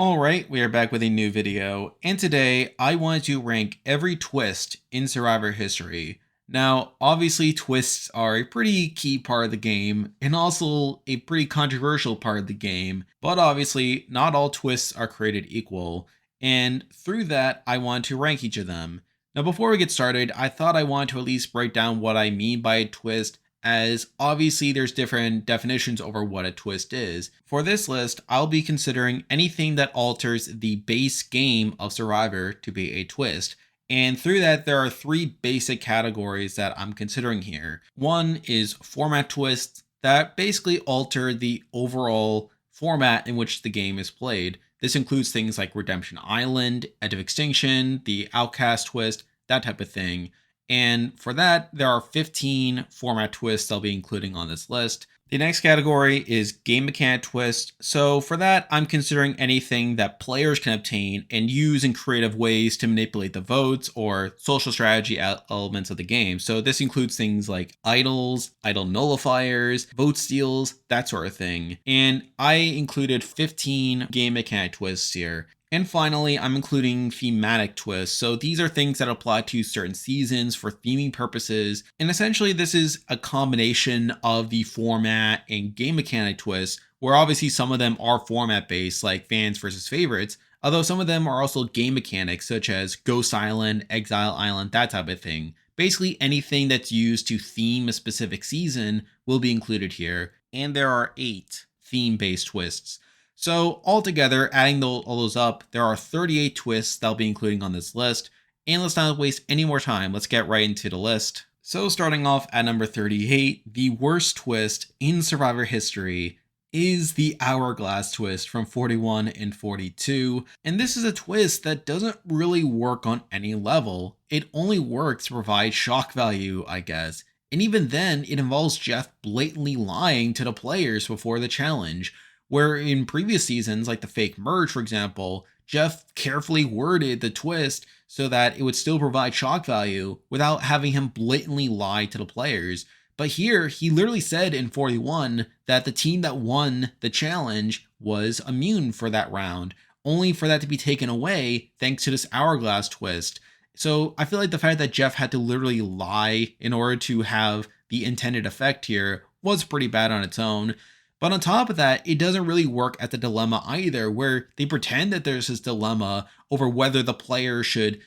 Alright, we are back with a new video, and today I want to rank every twist in Survivor history. Now, obviously twists are a pretty key part of the game, and also a pretty controversial part of the game, but obviously not all twists are created equal, and through that I want to rank each of them. Now before we get started, I thought I wanted to at least break down what I mean by a twist, as obviously there's different definitions over what a twist is. For this list, I'll be considering anything that alters the base game of Survivor to be a twist. And through that, there are three basic categories that I'm considering here. One is format twists that basically alter the overall format in which the game is played. This includes things like Redemption Island, Edge of Extinction, the Outcast twist, that type of thing. And for that, there are 15 format twists I'll be including on this list. The next category is game mechanic twist. So for that, I'm considering anything that players can obtain and use in creative ways to manipulate the votes or social strategy elements of the game. So this includes things like idols, idol nullifiers, vote steals, that sort of thing. And I included 15 game mechanic twists here. And finally, I'm including thematic twists. So these are things that apply to certain seasons for theming purposes. And essentially, this is a combination of the format and game mechanic twists, where obviously some of them are format based, like fans versus favorites, although some of them are also game mechanics, such as Ghost Island, Exile Island, that type of thing. Basically, anything that's used to theme a specific season will be included here. And there are 8 theme based twists. So altogether, adding all those up, there are 38 twists that I'll be including on this list. And let's not waste any more time, let's get right into the list. So starting off at number 38, the worst twist in Survivor history is the Hourglass twist from 41 and 42. And this is a twist that doesn't really work on any level. It only works to provide shock value, I guess. And even then, it involves Jeff blatantly lying to the players before the challenge. Where in previous seasons, like the fake merge, for example, Jeff carefully worded the twist so that it would still provide shock value without having him blatantly lie to the players. But here, he literally said in 41 that the team that won the challenge was immune for that round, only for that to be taken away thanks to this Hourglass twist. So I feel like the fact that Jeff had to literally lie in order to have the intended effect here was pretty bad on its own. But on top of that, it doesn't really work at the dilemma either, where they pretend that there's this dilemma over whether the player should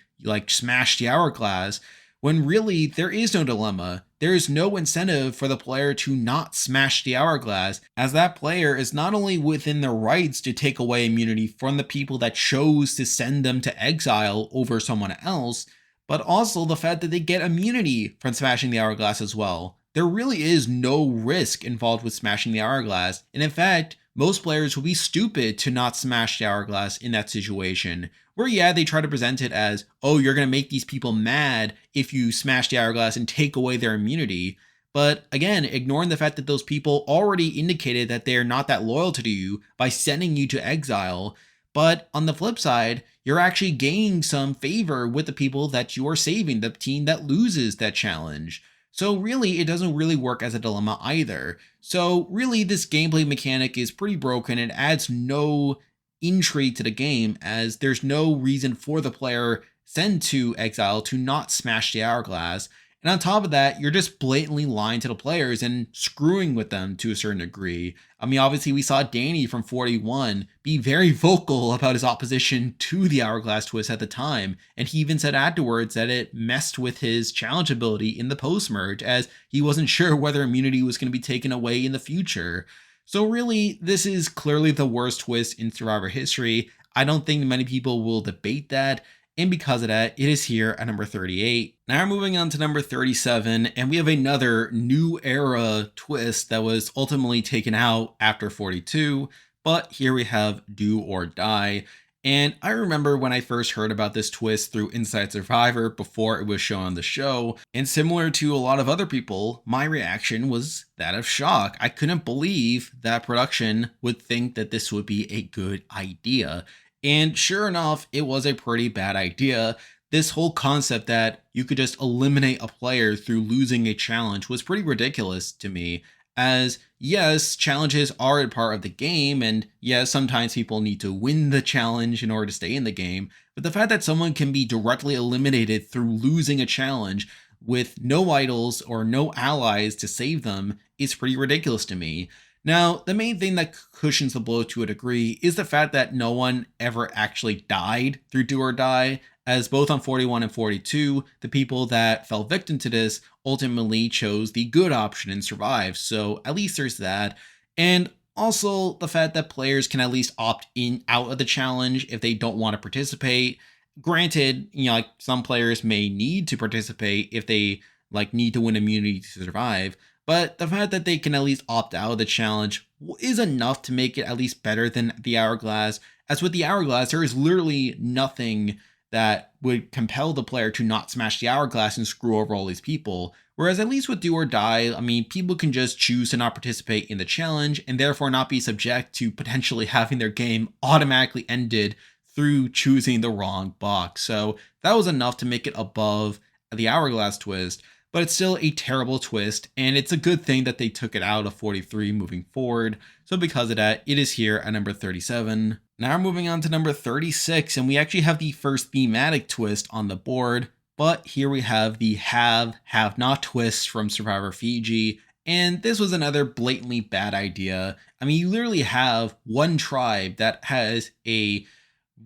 smash the hourglass, when really there is no dilemma. There is no incentive for the player to not smash the hourglass, as that player is not only within their rights to take away immunity from the people that chose to send them to exile over someone else, but also the fact that they get immunity from smashing the hourglass as well. There really is no risk involved with smashing the hourglass, and in fact, most players will be stupid to not smash the hourglass in that situation, where yeah, they try to present it as, oh, you're going to make these people mad if you smash the hourglass and take away their immunity. But again, ignoring the fact that those people already indicated that they're not that loyal to you by sending you to exile. But on the flip side, you're actually gaining some favor with the people that you are saving, the team that loses that challenge. So really, it doesn't really work as a dilemma either. So really, this gameplay mechanic is pretty broken and adds no intrigue to the game, as there's no reason for the player sent to exile to not smash the hourglass. And on top of that, you're just blatantly lying to the players and screwing with them to a certain degree. I mean, obviously we saw Danny from 41 be very vocal about his opposition to the Hourglass twist at the time, and he even said afterwards that it messed with his challenge ability in the post-merge, as he wasn't sure whether immunity was going to be taken away in the future. So really, this is clearly the worst twist in Survivor history. I don't think many people will debate that. And because of that, it is here at number 38. Now we're moving on to number 37, and we have another new era twist that was ultimately taken out after 42, but here we have Do or Die. And I remember when I first heard about this twist through Inside Survivor before it was shown on the show, and similar to a lot of other people, my reaction was that of shock. I couldn't believe that production would think that this would be a good idea. And sure enough, it was a pretty bad idea. This whole concept that you could just eliminate a player through losing a challenge was pretty ridiculous to me, As yes, challenges are a part of the game, and yes, sometimes people need to win the challenge in order to stay in the game. But the fact that someone can be directly eliminated through losing a challenge with no idols or no allies to save them is pretty ridiculous to me. Now, the main thing that cushions the blow to a degree is the fact that no one ever actually died through Do or Die, as both on 41 and 42, the people that fell victim to this ultimately chose the good option and survived. So at least there's that. And also the fact that players can at least opt in out of the challenge if they don't want to participate. Granted, like some players may need to participate if they like need to win immunity to survive, but the fact that they can at least opt out of the challenge is enough to make it at least better than the Hourglass. As with the Hourglass, there is literally nothing that would compel the player to not smash the Hourglass and screw over all these people. Whereas at least with Do or Die, I mean, people can just choose to not participate in the challenge and therefore not be subject to potentially having their game automatically ended through choosing the wrong box. So that was enough to make it above the Hourglass twist, but it's still a terrible twist, and it's a good thing that they took it out of 43 moving forward. So because of that, it is here at number 37. Now we're moving on to number 36, and we actually have the first thematic twist on the board, but here we have the have not twist from Survivor Fiji, and this was another blatantly bad idea. I mean, you literally have one tribe that has a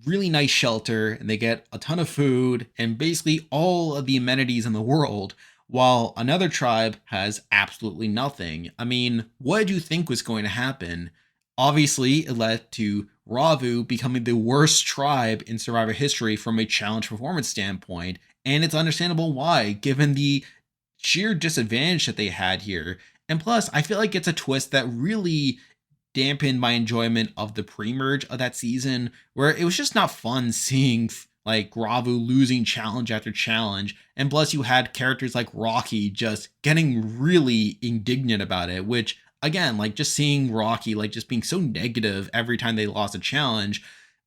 really nice shelter, and they get a ton of food and basically all of the amenities in the world, while another tribe has absolutely nothing. I mean, what did you think was going to happen? Obviously, it led to Ravu becoming the worst tribe in Survivor history from a challenge performance standpoint, and it's understandable why, given the sheer disadvantage that they had here. And plus, I feel like it's a twist that really dampened my enjoyment of the pre-merge of that season, where it was just not fun seeing like Ravu losing challenge after challenge. And plus you had characters like Rocky just getting really indignant about it, which again, like just seeing Rocky like just being so negative every time they lost a challenge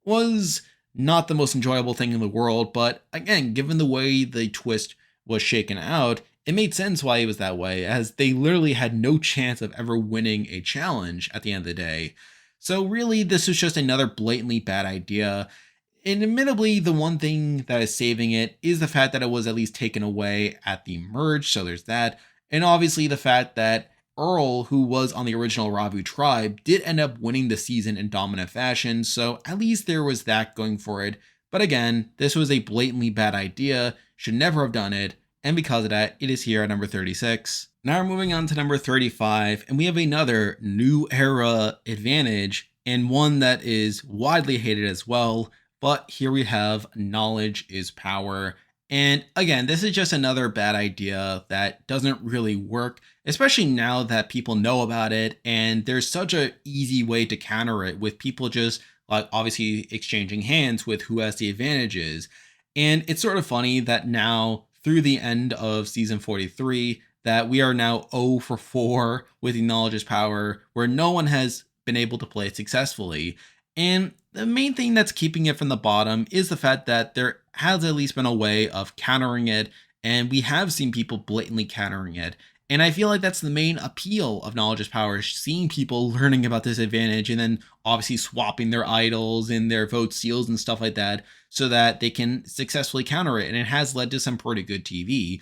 was not the most enjoyable thing in the world. But again, given the way the twist was shaken out, it made sense why he was that way, as they literally had no chance of ever winning a challenge at the end of the day. So really, this was just another blatantly bad idea. And admittedly, the one thing that is saving it is the fact that it was at least taken away at the merge, so there's that. And obviously the fact that Earl, who was on the original Ravu tribe, did end up winning the season in dominant fashion, so at least there was that going for it. But again, this was a blatantly bad idea, should never have done it, and because of that, it is here at number 36. Now we're moving on to number 35, and we have another new era advantage, and one that is widely hated as well. But here we have knowledge is power. And again, this is just another bad idea that doesn't really work, especially now that people know about it. And there's such an easy way to counter it with people just like obviously exchanging hands with who has the advantages. And it's sort of funny that now through the end of season 43, that we are now 0 for 4 with the knowledge is power, where no one has been able to play it successfully. And the main thing that's keeping it from the bottom is the fact that there has at least been a way of countering it, and we have seen people blatantly countering it. And I feel like that's the main appeal of knowledge is power, seeing people learning about this advantage and then obviously swapping their idols and their vote seals and stuff like that so that they can successfully counter it. And it has led to some pretty good TV.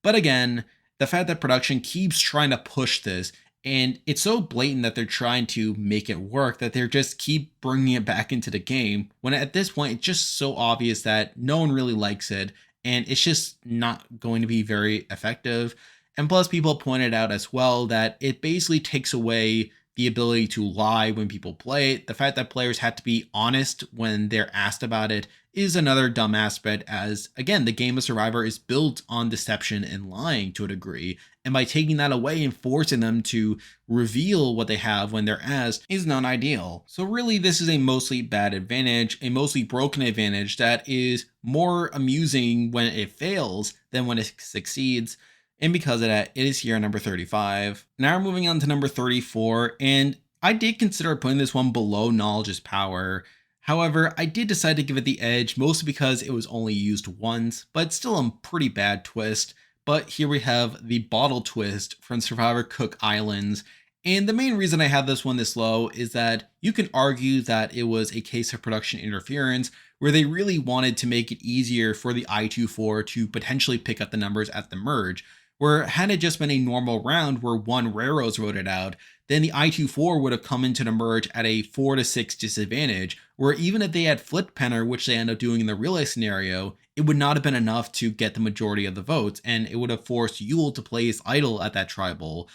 But again, the fact that production keeps trying to push this, and it's so blatant that they're trying to make it work that they're just keep bringing it back into the game, when at this point it's just so obvious that no one really likes it and it's just not going to be very effective. And plus, people pointed out as well that it basically takes away the ability to lie when people play it. The fact that players have to be honest when they're asked about it is another dumb aspect, as again, the game of Survivor is built on deception and lying to a degree. And by taking that away and forcing them to reveal what they have when they're asked is not ideal. So really, this is a mostly bad advantage, a mostly broken advantage that is more amusing when it fails than when it succeeds. And because of that, it is here at number 35. Now we're moving on to number 34, and I did consider putting this one below knowledge is power. However, I did decide to give it the edge, mostly because it was only used once, but it's still a pretty bad twist. But here we have the bottle twist from Survivor Cook Islands. And the main reason I have this one this low is that you can argue that it was a case of production interference where they really wanted to make it easier for the I-24 to potentially pick up the numbers at the merge. Where had it just been a normal round where one Raros wrote it out, then the I-24 would have come into the merge at a 4 to 6 disadvantage, where even if they had flipped Penner, which they end up doing in the real life scenario, it would not have been enough to get the majority of the votes, and it would have forced Yule to play his idol at that tribal.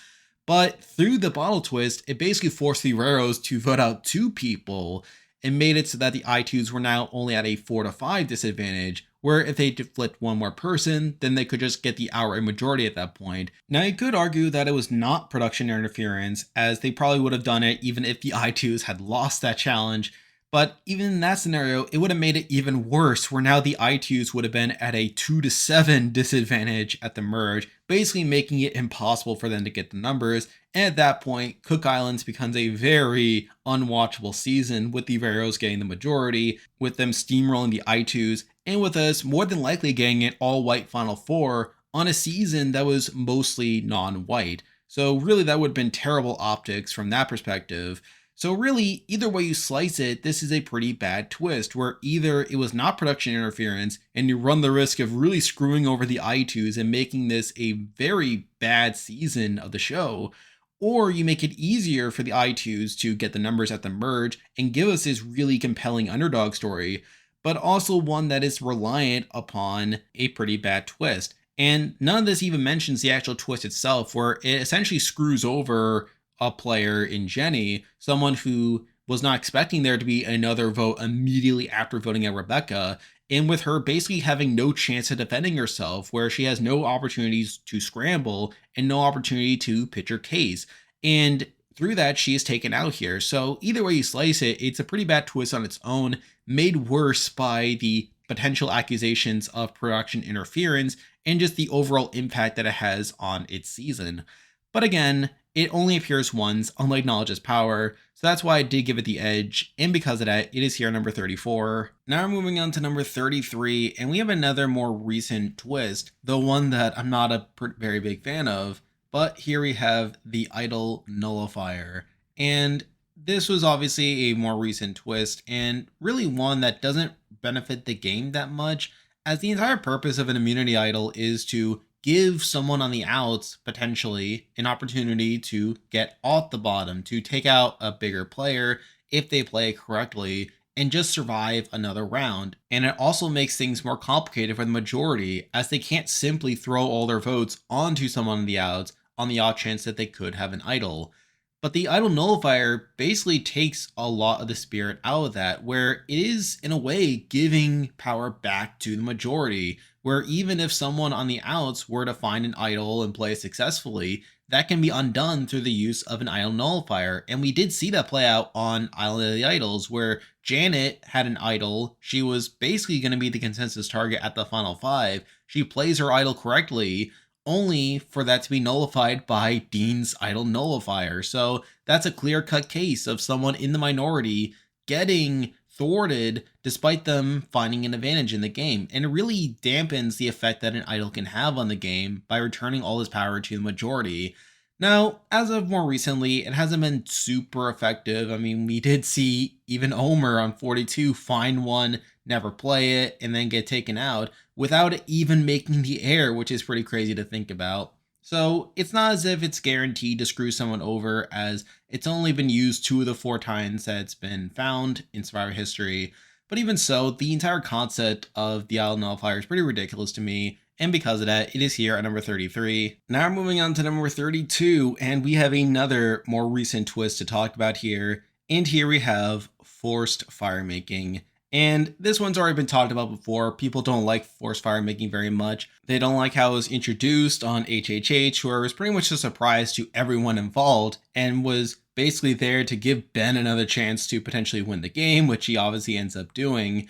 But through the bottle twist, it basically forced the Raros to vote out two people and made it so that the I2s were now only at a 4 to 5 disadvantage, where if they flipped one more person, then they could just get the outright majority at that point. Now, you could argue that it was not production interference, as they probably would have done it even if the I2s had lost that challenge. But even in that scenario, it would have made it even worse, where now the I2s would have been at a 2 to 7 disadvantage at the merge, basically making it impossible for them to get the numbers. And at that point, Cook Islands becomes a very unwatchable season, with the Veros getting the majority, with them steamrolling the I2s, and with us more than likely getting an all-white Final Four on a season that was mostly non-white. So really, that would have been terrible optics from that perspective. So really, either way you slice it, this is a pretty bad twist, where either it was not production interference and you run the risk of really screwing over the I2s and making this a very bad season of the show, or you make it easier for the I2s to get the numbers at the merge and give us this really compelling underdog story, but also one that is reliant upon a pretty bad twist. And none of this even mentions the actual twist itself, where it essentially screws over a player in Jenny, someone who was not expecting there to be another vote immediately after voting out Rebecca, and with her basically having no chance of defending herself, where she has no opportunities to scramble and no opportunity to pitch her case. And through that, she is taken out here. So either way you slice it, it's a pretty bad twist on its own, made worse by the potential accusations of production interference and just the overall impact that it has on its season. But again, it only appears once, unlike Knowledge is Power, so that's why I did give it the edge, and because of that, it is here at number 34. Now we're moving on to number 33, and we have another more recent twist, though one that I'm not a very big fan of, but here we have the Idol Nullifier. And this was obviously a more recent twist, and really one that doesn't benefit the game that much, as the entire purpose of an immunity idol is to give someone on the outs potentially an opportunity to get off the bottom, to take out a bigger player if they play correctly and just survive another round. And it also makes things more complicated for the majority, as they can't simply throw all their votes onto someone on the outs on the odd chance that they could have an idol. But the Idol Nullifier basically takes a lot of the spirit out of that, where it is, in a way, giving power back to the majority, where even if someone on the outs were to find an idol and play successfully, that can be undone through the use of an Idol Nullifier. And we did see that play out on Island of the Idols, where Janet had an idol. She was basically going to be the consensus target at the Final Five. She plays her idol correctly, only for that to be nullified by Dean's Idol Nullifier. So that's a clear-cut case of someone in the minority getting thwarted despite them finding an advantage in the game. And it really dampens the effect that an idol can have on the game by returning all his power to the majority. Now, as of more recently, it hasn't been super effective. I mean, we did see even Omer on 42 find one, never play it, and then get taken out without it even making the air, which is pretty crazy to think about. So it's not as if it's guaranteed to screw someone over, as it's only been used 2 of the 4 times that it's been found in Survivor history. But even so, the entire concept of the Idol Nullifier is pretty ridiculous to me, and because of that, it is here at number 33. Now we're moving on to number 32, and we have another more recent twist to talk about here. And here we have forced fire making. And this one's already been talked about before. People don't like forced fire making very much. They don't like how it was introduced on HHH, where it was pretty much a surprise to everyone involved and was basically there to give Ben another chance to potentially win the game, which he obviously ends up doing.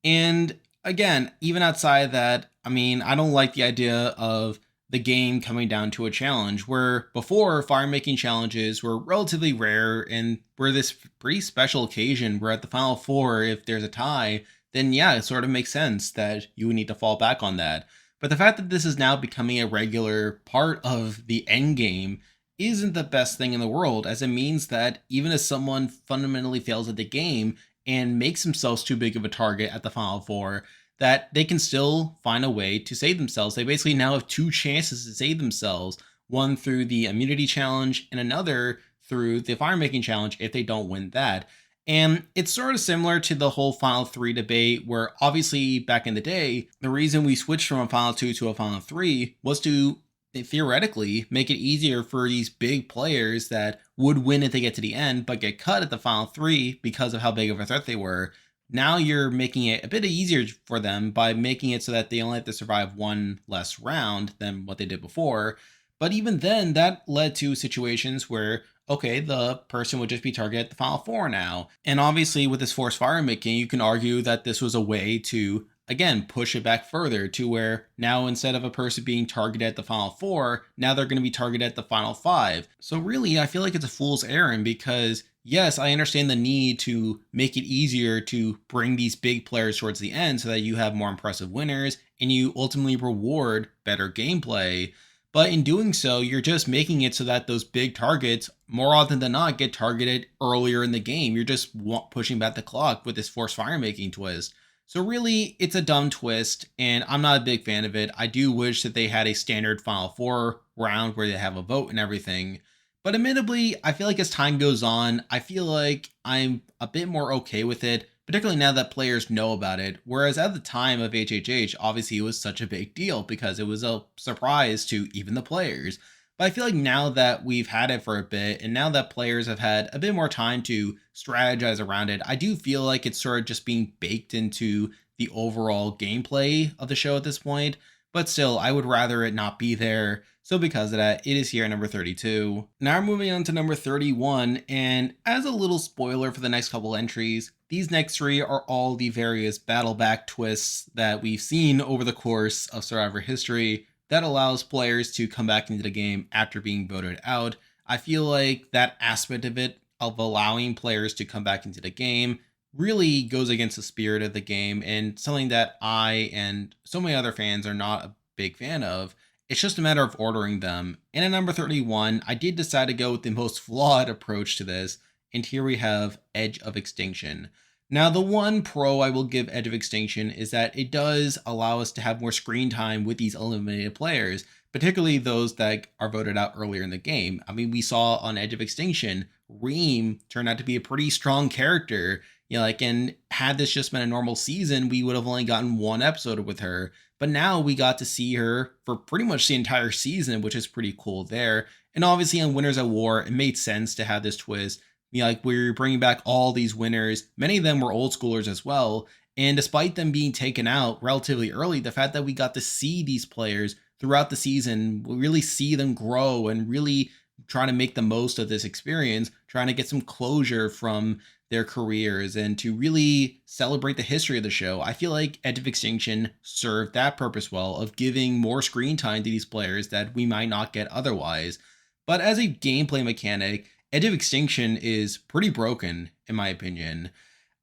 And again, even outside of that, I mean, I don't like the idea of the game coming down to a challenge, where before fire making challenges were relatively rare and were this pretty special occasion where at the Final Four, if there's a tie, then yeah, it sort of makes sense that you would need to fall back on that. But the fact that this is now becoming a regular part of the end game isn't the best thing in the world, as it means that even if someone fundamentally fails at the game and makes themselves too big of a target at the Final Four, that they can still find a way to save themselves. They basically now have two chances to save themselves, one through the immunity challenge and another through the fire making challenge if they don't win that. And it's sort of similar to the whole Final 3 debate, where obviously back in the day, the reason we switched from a Final 2 to a Final 3 was to theoretically make it easier for these big players that would win if they get to the end, but get cut at the Final 3 because of how big of a threat they were. Now you're making it a bit easier for them by making it so that they only have to survive one less round than what they did before. But even then, that led to situations where, okay, the person would just be targeted at the Final Four now. And obviously, with this forced fire making, you can argue that this was a way to, again, push it back further to where now instead of a person being targeted at the Final Four, now they're going to be targeted at the Final Five. So really, I feel like it's a fool's errand because, yes, I understand the need to make it easier to bring these big players towards the end so that you have more impressive winners and you ultimately reward better gameplay. But in doing so, you're just making it so that those big targets, more often than not, get targeted earlier in the game. You're just pushing back the clock with this forced fire making twist. So really, it's a dumb twist, and I'm not a big fan of it. I do wish that they had a standard Final Four round where they have a vote and everything. But admittedly, I feel like as time goes on, I feel like I'm a bit more okay with it, particularly now that players know about it. Whereas at the time of HHH, obviously it was such a big deal because it was a surprise to even the players. But I feel like now that we've had it for a bit, and now that players have had a bit more time to strategize around it, I do feel like it's sort of just being baked into the overall gameplay of the show at this point. But still, I would rather it not be there. So because of that, it is here at number 32. Now we're moving on to number 31, and as a little spoiler for the next couple entries, these next three are all the various battle back twists that we've seen over the course of Survivor history that allows players to come back into the game after being voted out. I feel like that aspect of it, of allowing players to come back into the game, really goes against the spirit of the game and something that I and so many other fans are not a big fan of. It's just a matter of ordering them. And at number 31, I did decide to go with the most flawed approach to this, and here we have Edge of Extinction. Now, the one pro I will give Edge of Extinction is that it does allow us to have more screen time with these eliminated players, particularly those that are voted out earlier in the game. I mean, we saw on Edge of Extinction, Reem turned out to be a pretty strong character. And had this just been a normal season, we would have only gotten one episode with her. But now we got to see her for pretty much the entire season, which is pretty cool there. And obviously on Winners at War, it made sense to have this twist. We're bringing back all these winners. Many of them were old schoolers as well. And despite them being taken out relatively early, the fact that we got to see these players throughout the season, we really see them grow and really trying to make the most of this experience, trying to get some closure from their careers and to really celebrate the history of the show. I feel like Edge of Extinction served that purpose well of giving more screen time to these players that we might not get otherwise. But as a gameplay mechanic, Edge of Extinction is pretty broken, in my opinion,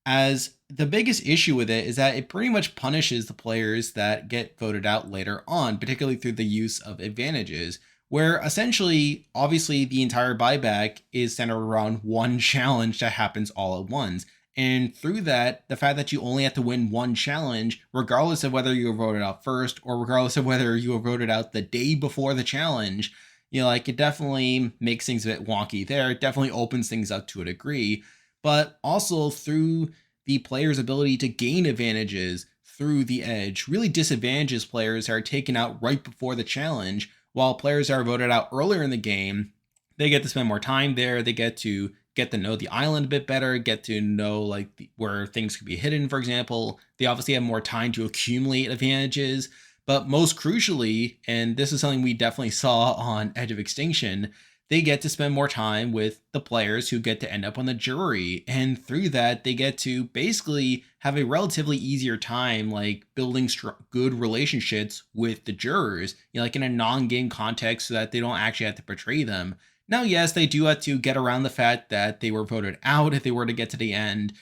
as the biggest issue with it is that it pretty much punishes the players that get voted out later on, particularly through the use of advantages, where essentially, obviously, the entire buyback is centered around one challenge that happens all at once. And through that, the fact that you only have to win one challenge, regardless of whether you were voted out first or regardless of whether you were voted out the day before the challenge, it definitely makes things a bit wonky there. It definitely opens things up to a degree. But also through the player's ability to gain advantages through the edge, really disadvantages players that are taken out right before the challenge, while players that are voted out earlier in the game, they get to spend more time there. They get to know the island a bit better, get to know where things could be hidden, for example. They obviously have more time to accumulate advantages. But most crucially, and this is something we definitely saw on Edge of Extinction, they get to spend more time with the players who get to end up on the jury. And through that, they get to basically have a relatively easier time, building good relationships with the jurors, in a non-game context so that they don't actually have to portray them. Now, yes, they do have to get around the fact that they were voted out if they were to get to the end.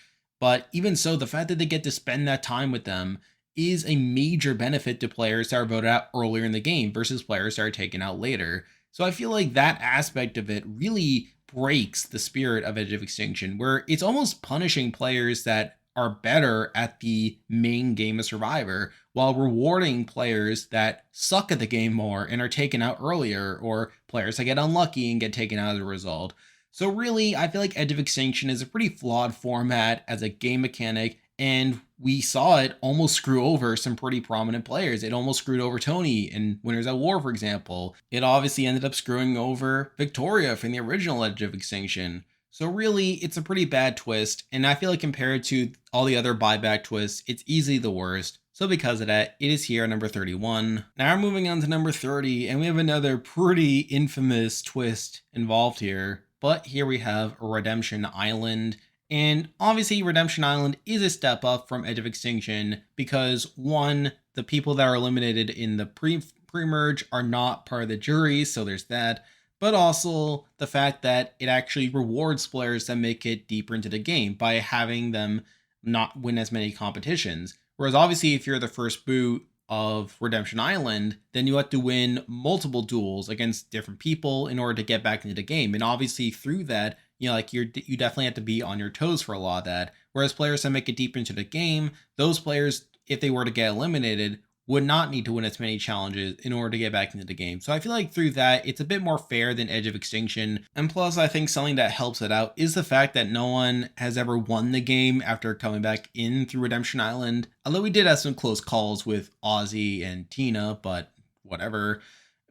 But even so, the fact that they get to spend that time with them is a major benefit to players that are voted out earlier in the game versus players that are taken out later. So I feel like that aspect of it really breaks the spirit of Edge of Extinction, where it's almost punishing players that are better at the main game of Survivor while rewarding players that suck at the game more and are taken out earlier, or players that get unlucky and get taken out as a result. So really, I feel like Edge of Extinction is a pretty flawed format as a game mechanic, and we saw it almost screw over some pretty prominent players. It almost screwed over Tony in Winners at War, for example. It obviously ended up screwing over Victoria from the original Edge of Extinction. So really, it's a pretty bad twist, and I feel like compared to all the other buyback twists, it's easily the worst. So because of that, it is here at number 31. Now we're moving on to number 30, and we have another pretty infamous twist involved here. But here we have Redemption Island. And obviously, Redemption Island is a step up from Edge of Extinction because, one, the people that are eliminated in the pre-merge are not part of the jury, so there's that. But also the fact that it actually rewards players that make it deeper into the game by having them not win as many competitions. Whereas obviously, if you're the first boot of Redemption Island, then you have to win multiple duels against different people in order to get back into the game. And obviously through that, you definitely have to be on your toes for a lot of that. Whereas players that make it deep into the game, those players, if they were to get eliminated, would not need to win as many challenges in order to get back into the game. So I feel like through that, it's a bit more fair than Edge of Extinction. And plus, I think something that helps it out is the fact that no one has ever won the game after coming back in through Redemption Island. Although we did have some close calls with Ozzy and Tina, but whatever.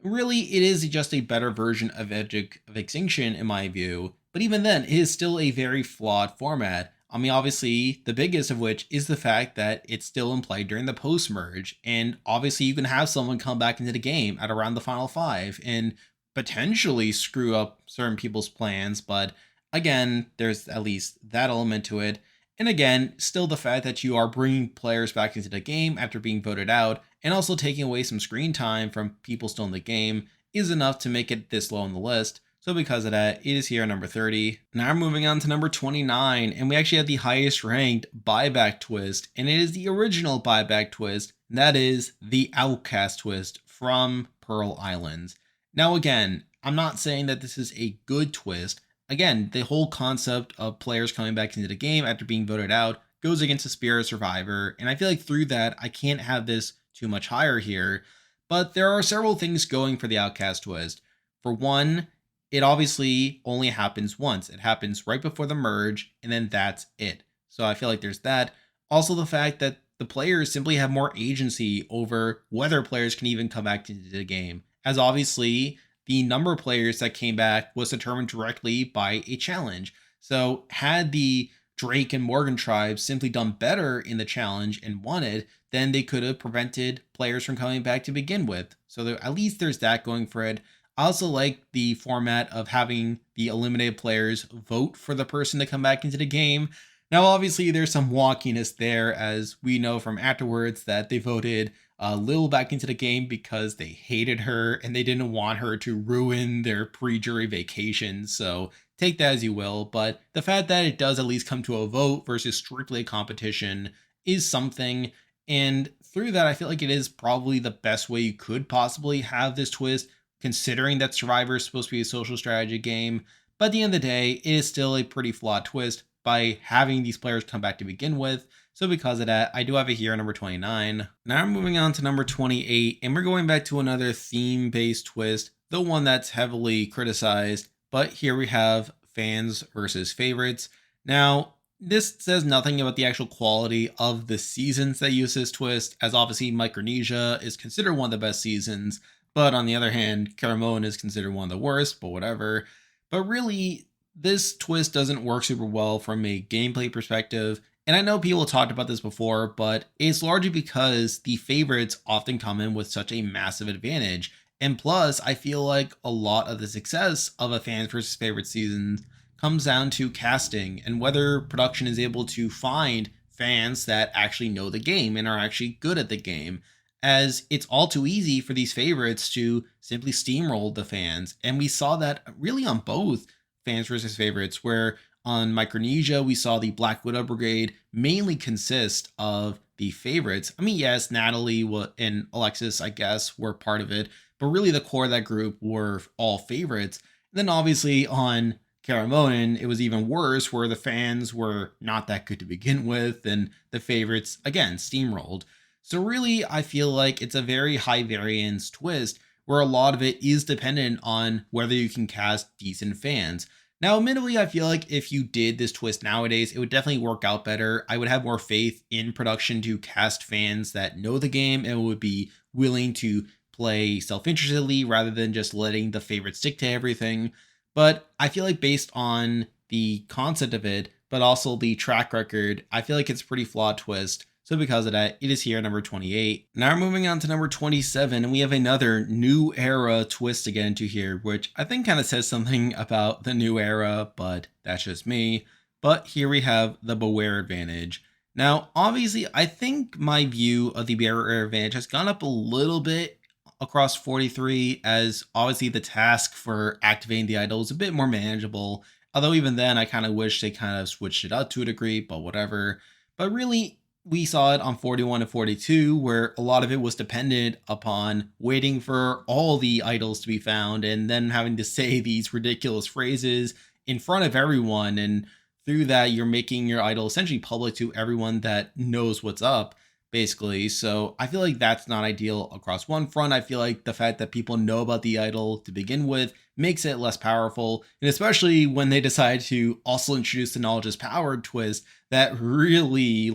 Really, it is just a better version of Edge of Extinction in my view. But even then, it is still a very flawed format. I mean, obviously, the biggest of which is the fact that it's still in play during the post-merge. And obviously, you can have someone come back into the game at around the final 5 and potentially screw up certain people's plans. But again, there's at least that element to it. And again, still the fact that you are bringing players back into the game after being voted out and also taking away some screen time from people still in the game is enough to make it this low on the list. So because of that, it is here at number 30. Now we're moving on to number 29, and we actually have the highest ranked buyback twist, and it is the original buyback twist, and that is the Outcast twist from Pearl Islands. Now again, I'm not saying that this is a good twist. Again, the whole concept of players coming back into the game after being voted out goes against the spirit of Survivor, and I feel like through that, I can't have this too much higher here. But there are several things going for the Outcast twist. For one, it obviously only happens once. It happens right before the merge, and then that's it. So I feel like there's that. Also, the fact that the players simply have more agency over whether players can even come back into the game, as obviously the number of players that came back was determined directly by a challenge. So had the Drake and Morgan tribes simply done better in the challenge and won it, then they could have prevented players from coming back to begin with. So at least there's that going for it. I also like the format of having the eliminated players vote for the person to come back into the game. Now, obviously, there's some wonkiness there, as we know from afterwards that they voted Lil back into the game because they hated her and they didn't want her to ruin their pre-jury vacation. So take that as you will. But the fact that it does at least come to a vote versus strictly a competition is something. And through that, I feel like it is probably the best way you could possibly have this twist, considering that Survivor is supposed to be a social strategy game. But at the end of the day, it is still a pretty flawed twist by having these players come back to begin with. So because of that, I do have it here at number 29. Now I'm moving on to number 28, and we're going back to another theme-based twist, the one that's heavily criticized. But here we have fans versus favorites. Now, this says nothing about the actual quality of the seasons that use this twist, as obviously Micronesia is considered one of the best seasons. But on the other hand, Caramon is considered one of the worst, but whatever. But really, this twist doesn't work super well from a gameplay perspective. And I know people talked about this before, but it's largely because the favorites often come in with such a massive advantage. And plus, I feel like a lot of the success of a fans versus favorite season comes down to casting and whether production is able to find fans that actually know the game and are actually good at the game, as it's all too easy for these favorites to simply steamroll the fans. And we saw that really on both fans versus favorites, where on Micronesia, we saw the Black Widow Brigade mainly consist of the favorites. I mean, yes, Natalie and Alexis, I guess, were part of it, but really the core of that group were all favorites. And then obviously on Karamonen, it was even worse, where the fans were not that good to begin with, and the favorites, again, steamrolled. So, really, I feel like it's a very high variance twist where a lot of it is dependent on whether you can cast decent fans. Now, admittedly, I feel like if you did this twist nowadays, it would definitely work out better. I would have more faith in production to cast fans that know the game and would be willing to play self interestedly rather than just letting the favorites stick to everything. But I feel like based on the concept of it, but also the track record, I feel like it's a pretty flawed twist. So because of that, it is here at number 28. Now we're moving on to number 27, and we have another new era twist to get into here, which I think kind of says something about the new era, but that's just me. But here we have the Beware advantage. Now, obviously, I think my view of the Beware advantage has gone up a little bit across 43, as obviously the task for activating the idol is a bit more manageable. Although even then, I kind of wish they kind of switched it up to a degree, but whatever. But really, we saw it on 41 and 42, where a lot of it was dependent upon waiting for all the idols to be found and then having to say these ridiculous phrases in front of everyone. And through that, you're making your idol essentially public to everyone that knows what's up, basically. So I feel like that's not ideal across one front. I feel like the fact that people know about the idol to begin with makes it less powerful. And especially when they decide to also introduce the knowledge is power twist, that really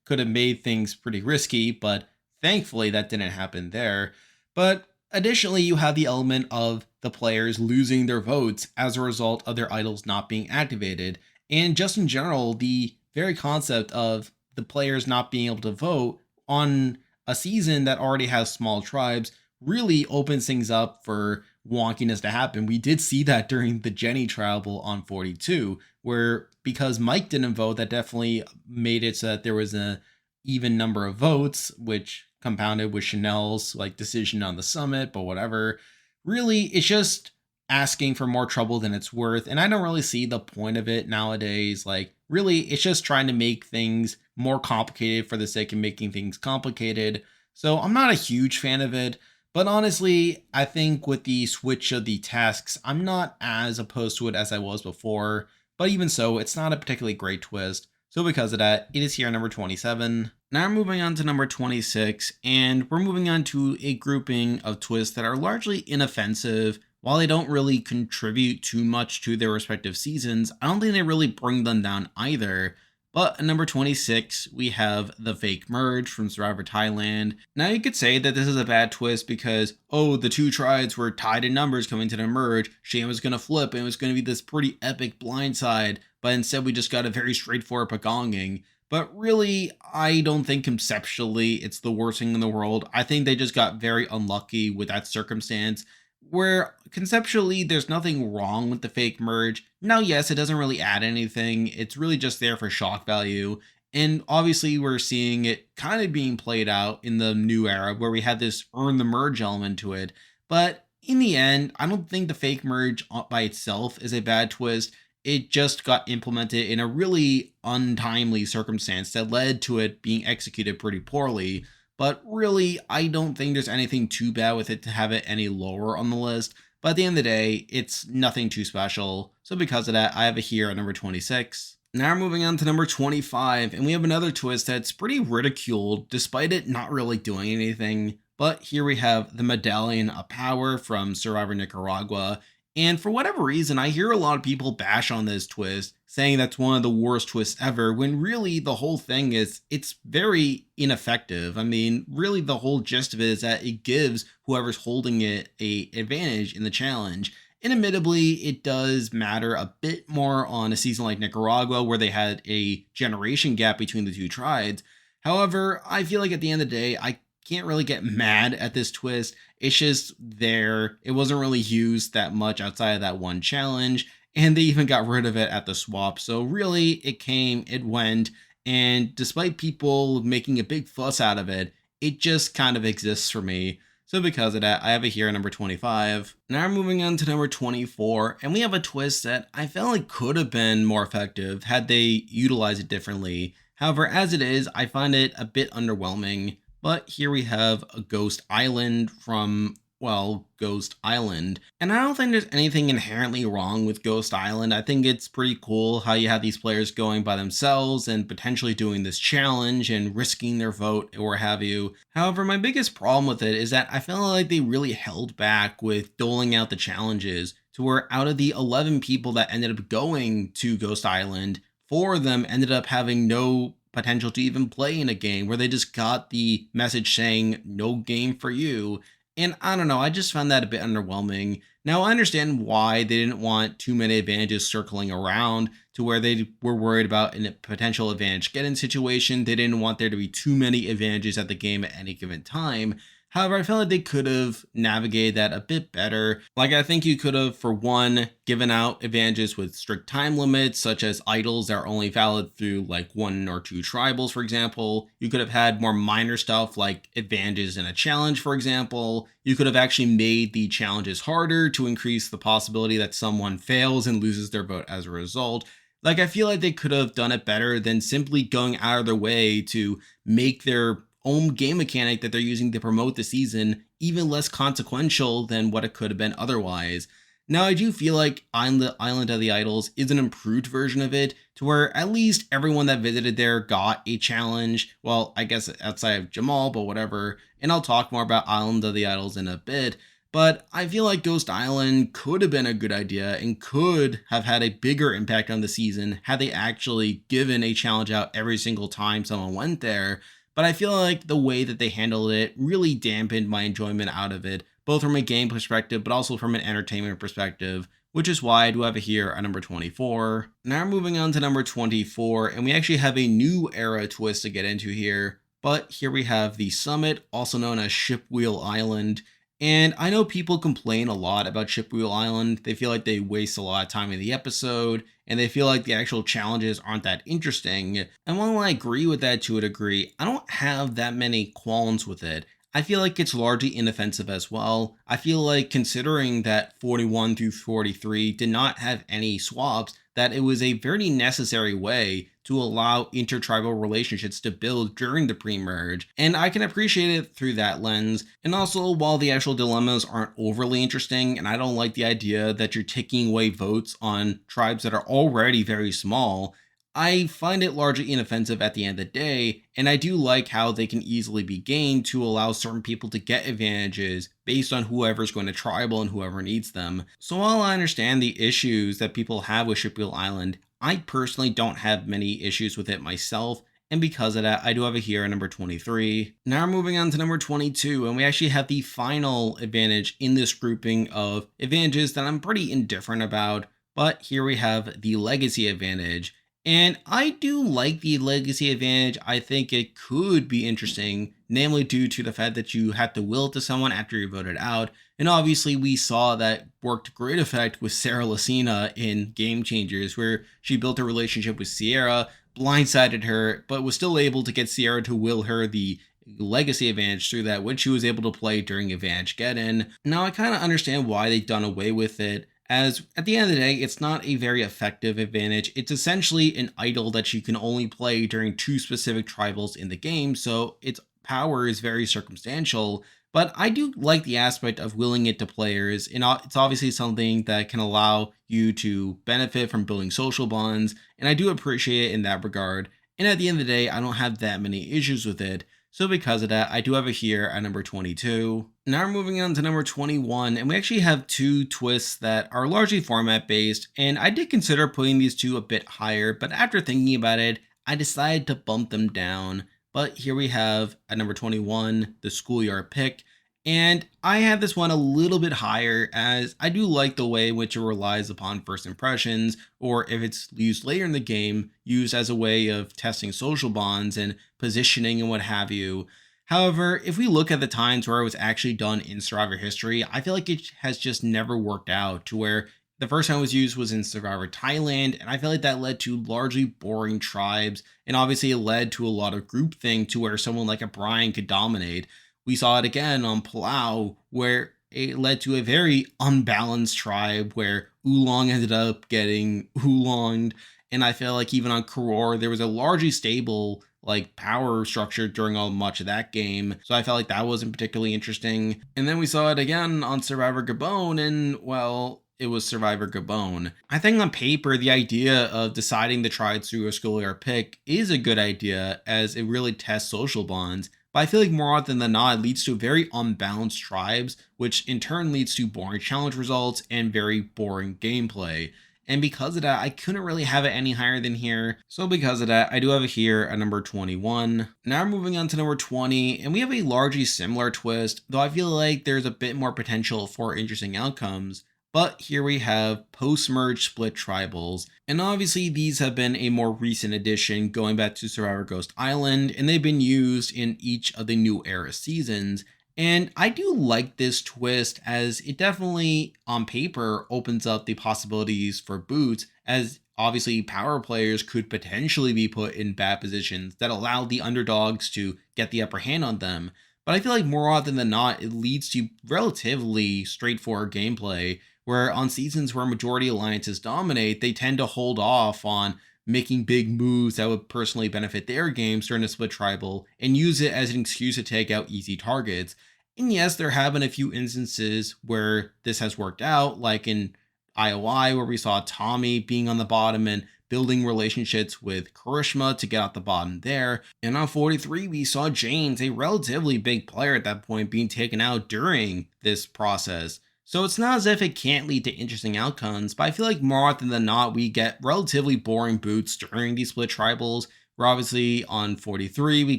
could have made things pretty risky, but thankfully that didn't happen there. But additionally, you have the element of the players losing their votes as a result of their idols not being activated. And just in general, the very concept of the players not being able to vote on a season that already has small tribes really opens things up for wonkiness to happen. We did see that during the Jenny tribal on 42, where because Mike didn't vote, that definitely made it so that there was a even number of votes, which compounded with Chanel's decision on the summit, but whatever. Really, it's just asking for more trouble than it's worth. And I don't really see the point of it nowadays. Really, it's just trying to make things more complicated for the sake of making things complicated. So I'm not a huge fan of it. But honestly, I think with the switch of the tasks, I'm not as opposed to it as I was before. But even so, it's not a particularly great twist. So because of that, it is here at number 27. Now we're moving on to number 26, and we're moving on to a grouping of twists that are largely inoffensive. While they don't really contribute too much to their respective seasons, I don't think they really bring them down either. But at number 26, we have the fake merge from Survivor Thailand. Now you could say that this is a bad twist because, the two tribes were tied in numbers coming to the merge. Shane was going to flip and it was going to be this pretty epic blindside, but instead we just got a very straightforward pagonging. But really, I don't think conceptually it's the worst thing in the world. I think they just got very unlucky with that circumstance, where conceptually there's nothing wrong with the fake merge. Now, yes, it doesn't really add anything. It's really just there for shock value. And obviously we're seeing it kind of being played out in the new era where we had this earn the merge element to it. But in the end, I don't think the fake merge by itself is a bad twist. It just got implemented in a really untimely circumstance that led to it being executed pretty poorly. But really, I don't think there's anything too bad with it to have it any lower on the list. But at the end of the day, it's nothing too special. So because of that, I have it here at number 26. Now we're moving on to number 25, and we have another twist that's pretty ridiculed, despite it not really doing anything. But here we have the Medallion of Power from Survivor Nicaragua. And for whatever reason, I hear a lot of people bash on this twist, saying that's one of the worst twists ever, when really the whole thing is, it's very ineffective. I mean, really the whole gist of it is that it gives whoever's holding it a advantage in the challenge. And admittedly, it does matter a bit more on a season like Nicaragua, where they had a generation gap between the two tribes. However, I feel like at the end of the day, I can't really get mad at this twist. It's just there. It wasn't really used that much outside of that one challenge, and they even got rid of it at the swap. So really, it came, it went, and despite people making a big fuss out of it, it just kind of exists for me. So because of that, I have it here at number 25. Now we're moving on to number 24, and we have a twist that I felt like could have been more effective had they utilized it differently. However, as it is, I find it a bit underwhelming. But here we have a Ghost Island from well, Ghost Island. And I don't think there's anything inherently wrong with Ghost Island. I think it's pretty cool how you have these players going by themselves and potentially doing this challenge and risking their vote or have you. However, my biggest problem with it is that I feel like they really held back with doling out the challenges to where out of the 11 people that ended up going to Ghost Island, 4 of them ended up having no potential to even play in a game where they just got the message saying no game for you. And I don't know, I just found that a bit underwhelming. Now I understand why they didn't want too many advantages circling around to where they were worried about in a potential advantage get in situation. They didn't want there to be too many advantages at the game at any given time. However, I feel like they could have navigated that a bit better. Like, I think you could have, for one, given out advantages with strict time limits, such as idols that are only valid through like 1 or 2 tribals, for example. You could have had more minor stuff like advantages in a challenge, for example. You could have actually made the challenges harder to increase the possibility that someone fails and loses their vote as a result. Like, I feel like they could have done it better than simply going out of their way to make their own game mechanic that they're using to promote the season even less consequential than what it could have been otherwise. Now, I do feel like Island of the Idols is an improved version of it, to where at least everyone that visited there got a challenge. Well, I guess outside of Jamal, but whatever. And I'll talk more about Island of the Idols in a bit. But I feel like Ghost Island could have been a good idea and could have had a bigger impact on the season had they actually given a challenge out every single time someone went there. But I feel like the way that they handled it really dampened my enjoyment out of it, both from a game perspective, but also from an entertainment perspective, which is why I do have it here at number 24. Now moving on to number 24, and we actually have a new era twist to get into here. But here we have the Summit, also known as Shipwheel Island. And I know people complain a lot about Shipwheel Island. They feel like they waste a lot of time in the episode, and they feel like the actual challenges aren't that interesting. And while I agree with that to a degree, I don't have that many qualms with it. I feel like it's largely inoffensive as well. I feel like considering that 41 through 43 did not have any swaps, that it was a very necessary way to allow intertribal relationships to build during the pre-merge, and I can appreciate it through that lens. And also, while the actual dilemmas aren't overly interesting, and I don't like the idea that you're taking away votes on tribes that are already very small, I find it largely inoffensive at the end of the day, and I do like how they can easily be gained to allow certain people to get advantages based on whoever's going to tribal and whoever needs them. So while I understand the issues that people have with Shipwheel Island, I personally don't have many issues with it myself, and because of that, I do have it here at number 23. Now we're moving on to number 22, and we actually have the final advantage in this grouping of advantages that I'm pretty indifferent about, but here we have the Legacy advantage. And I do like the Legacy advantage. I think it could be interesting, namely due to the fact that you have to will it to someone after you're voted out. And obviously we saw that worked to great effect with Sarah Lucina in Game Changers, where she built a relationship with Sierra, blindsided her, but was still able to get Sierra to will her the Legacy advantage through that, which she was able to play during Advantage Get-In. Now I kind of understand why they've done away with it, as at the end of the day, it's not a very effective advantage. It's essentially an idol that you can only play during 2 specific tribals in the game, so its power is very circumstantial. But I do like the aspect of willing it to players, and it's obviously something that can allow you to benefit from building social bonds, and I do appreciate it in that regard. And at the end of the day, I don't have that many issues with it. So because of that, I do have it here at number 22. Now we're moving on to number 21, and we actually have 2 twists that are largely format based, and I did consider putting these 2 a bit higher, but after thinking about it, I decided to bump them down. But here we have at number 21, the Schoolyard Pick. And I have this one a little bit higher, as I do like the way in which it relies upon first impressions, or if it's used later in the game, used as a way of testing social bonds and positioning and what have you. However, if we look at the times where it was actually done in Survivor history, I feel like it has just never worked out, to where the first time it was used was in Survivor Thailand, and I feel like that led to largely boring tribes, and obviously it led to a lot of groupthink to where someone like a Brian could dominate. We saw it again on Palau, where it led to a very unbalanced tribe where Oolong ended up getting oolonged. And I feel like even on Karor, there was a largely stable like power structure during all much of that game. So I felt like that wasn't particularly interesting. And then we saw it again on Survivor Gabon, and well, it was Survivor Gabon. I think on paper, the idea of deciding the tribes through a Schoolyard Pick is a good idea as it really tests social bonds. But I feel like more often than not, it leads to very unbalanced tribes, which in turn leads to boring challenge results and very boring gameplay. And because of that, I couldn't really have it any higher than here. So because of that, I do have it here at number 21. Now we're moving on to number 20, and we have a largely similar twist, though I feel like there's a bit more potential for interesting outcomes. But here we have post-merge split tribals, and obviously these have been a more recent addition going back to Survivor Ghost Island, and they've been used in each of the new era seasons. And I do like this twist as it definitely, on paper, opens up the possibilities for boots, as obviously power players could potentially be put in bad positions that allow the underdogs to get the upper hand on them. But I feel like more often than not, it leads to relatively straightforward gameplay, where on seasons where majority alliances dominate, they tend to hold off on making big moves that would personally benefit their games during a split tribal and use it as an excuse to take out easy targets. And yes, there have been a few instances where this has worked out, like in IOI, where we saw Tommy being on the bottom and building relationships with Karishma to get out the bottom there. And on 43, we saw James, a relatively big player at that point, being taken out during this process. So it's not as if it can't lead to interesting outcomes, but I feel like more often than not, we get relatively boring boots during these split tribals. Where obviously on 43, we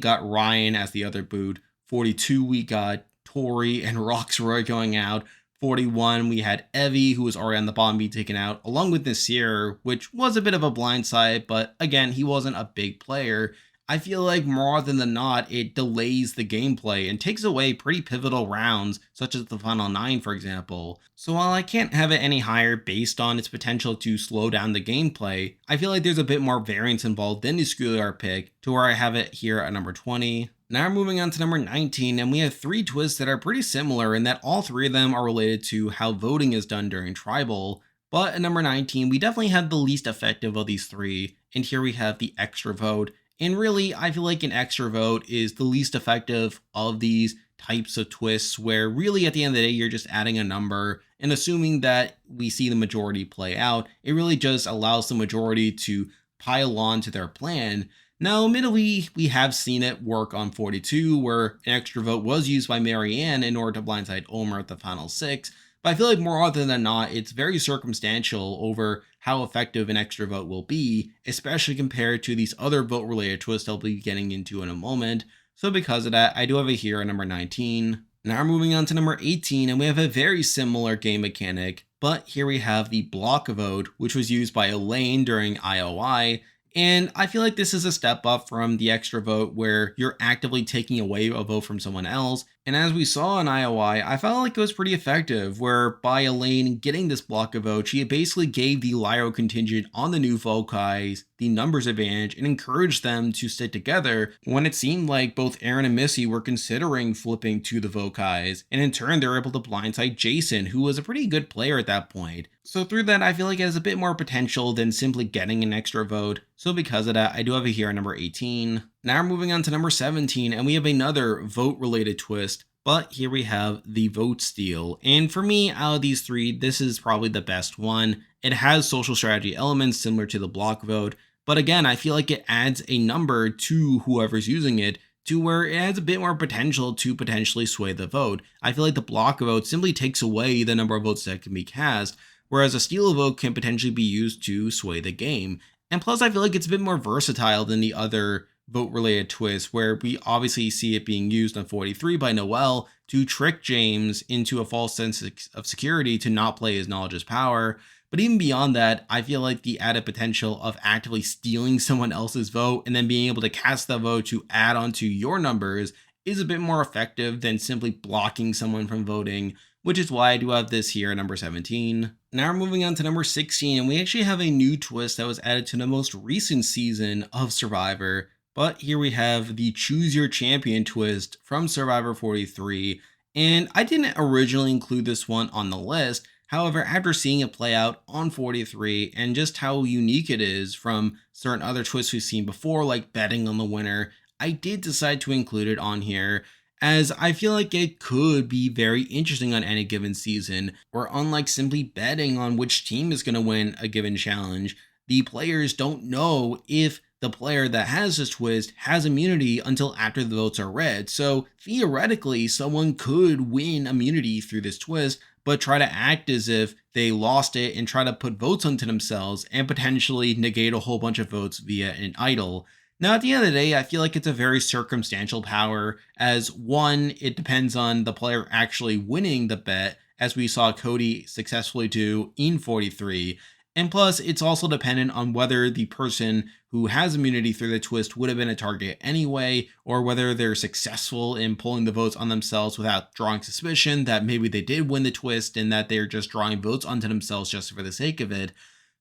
got Ryan as the other boot. 42, we got Tori and Roxroy going out. 41, we had Evie, who was already on the bottom, being taken out, along with Nasir, which was a bit of a blindside, but again, he wasn't a big player. I feel like more often than not, it delays the gameplay and takes away pretty pivotal rounds, such as the final 9, for example. So while I can't have it any higher based on its potential to slow down the gameplay, I feel like there's a bit more variance involved in the Schoolyard Pick, to where I have it here at number 20. Now we're moving on to number 19, and we have 3 twists that are pretty similar in that all 3 of them are related to how voting is done during Tribal. But at number 19, we definitely have the least effective of these 3, and here we have the extra vote. And really, I feel like an extra vote is the least effective of these types of twists, where really at the end of the day, you're just adding a number and assuming that we see the majority play out. It really just allows the majority to pile on to their plan. Now, admittedly, we have seen it work on 42, where an extra vote was used by Marianne in order to blindside Omer at the final 6, but I feel like more often than not, it's very circumstantial over how effective an extra vote will be, especially compared to these other vote-related twists I'll be getting into in a moment. So because of that, I do have it here at number 19. Now we're moving on to number 18, and we have a very similar game mechanic, but here we have the block vote, which was used by Elaine during IOI. And I feel like this is a step up from the extra vote where you're actively taking away a vote from someone else. And as we saw in IOI, I felt like it was pretty effective, where by Elaine getting this block of vote, she basically gave the Lyro contingent on the new Vokai the numbers advantage and encouraged them to stick together when it seemed like both Aaron and Missy were considering flipping to the Vokais. And in turn, they were able to blindside Jason, who was a pretty good player at that point. So through that, I feel like it has a bit more potential than simply getting an extra vote. So because of that, I do have it here at number 18. Now we're moving on to number 17, and we have another vote-related twist. But here we have the vote steal. And for me, out of these 3, this is probably the best one. It has social strategy elements similar to the block vote. But again, I feel like it adds a number to whoever's using it, to where it has a bit more potential to potentially sway the vote. I feel like the block vote simply takes away the number of votes that can be cast, whereas a steal vote can potentially be used to sway the game. And plus, I feel like it's a bit more versatile than the other vote-related twists, where we obviously see it being used on 43 by Noelle to trick James into a false sense of security to not play his knowledge as power. But even beyond that, I feel like the added potential of actively stealing someone else's vote and then being able to cast that vote to add onto your numbers is a bit more effective than simply blocking someone from voting, which is why I do have this here at number 17. Now we're moving on to number 16, and we actually have a new twist that was added to the most recent season of Survivor. But here we have the Choose Your Champion twist from Survivor 43, and I didn't originally include this one on the list. However, after seeing it play out on 43 and just how unique it is from certain other twists we've seen before, like betting on the winner, I did decide to include it on here as I feel like it could be very interesting on any given season, where unlike simply betting on which team is going to win a given challenge, the players don't know if the player that has this twist has immunity until after the votes are read. So theoretically, someone could win immunity through this twist, but try to act as if they lost it and try to put votes onto themselves and potentially negate a whole bunch of votes via an idol. Now, at the end of the day, I feel like it's a very circumstantial power, as one, it depends on the player actually winning the bet, as we saw Cody successfully do in 43. And plus, it's also dependent on whether the person who has immunity through the twist would have been a target anyway, or whether they're successful in pulling the votes on themselves without drawing suspicion that maybe they did win the twist and that they're just drawing votes onto themselves just for the sake of it.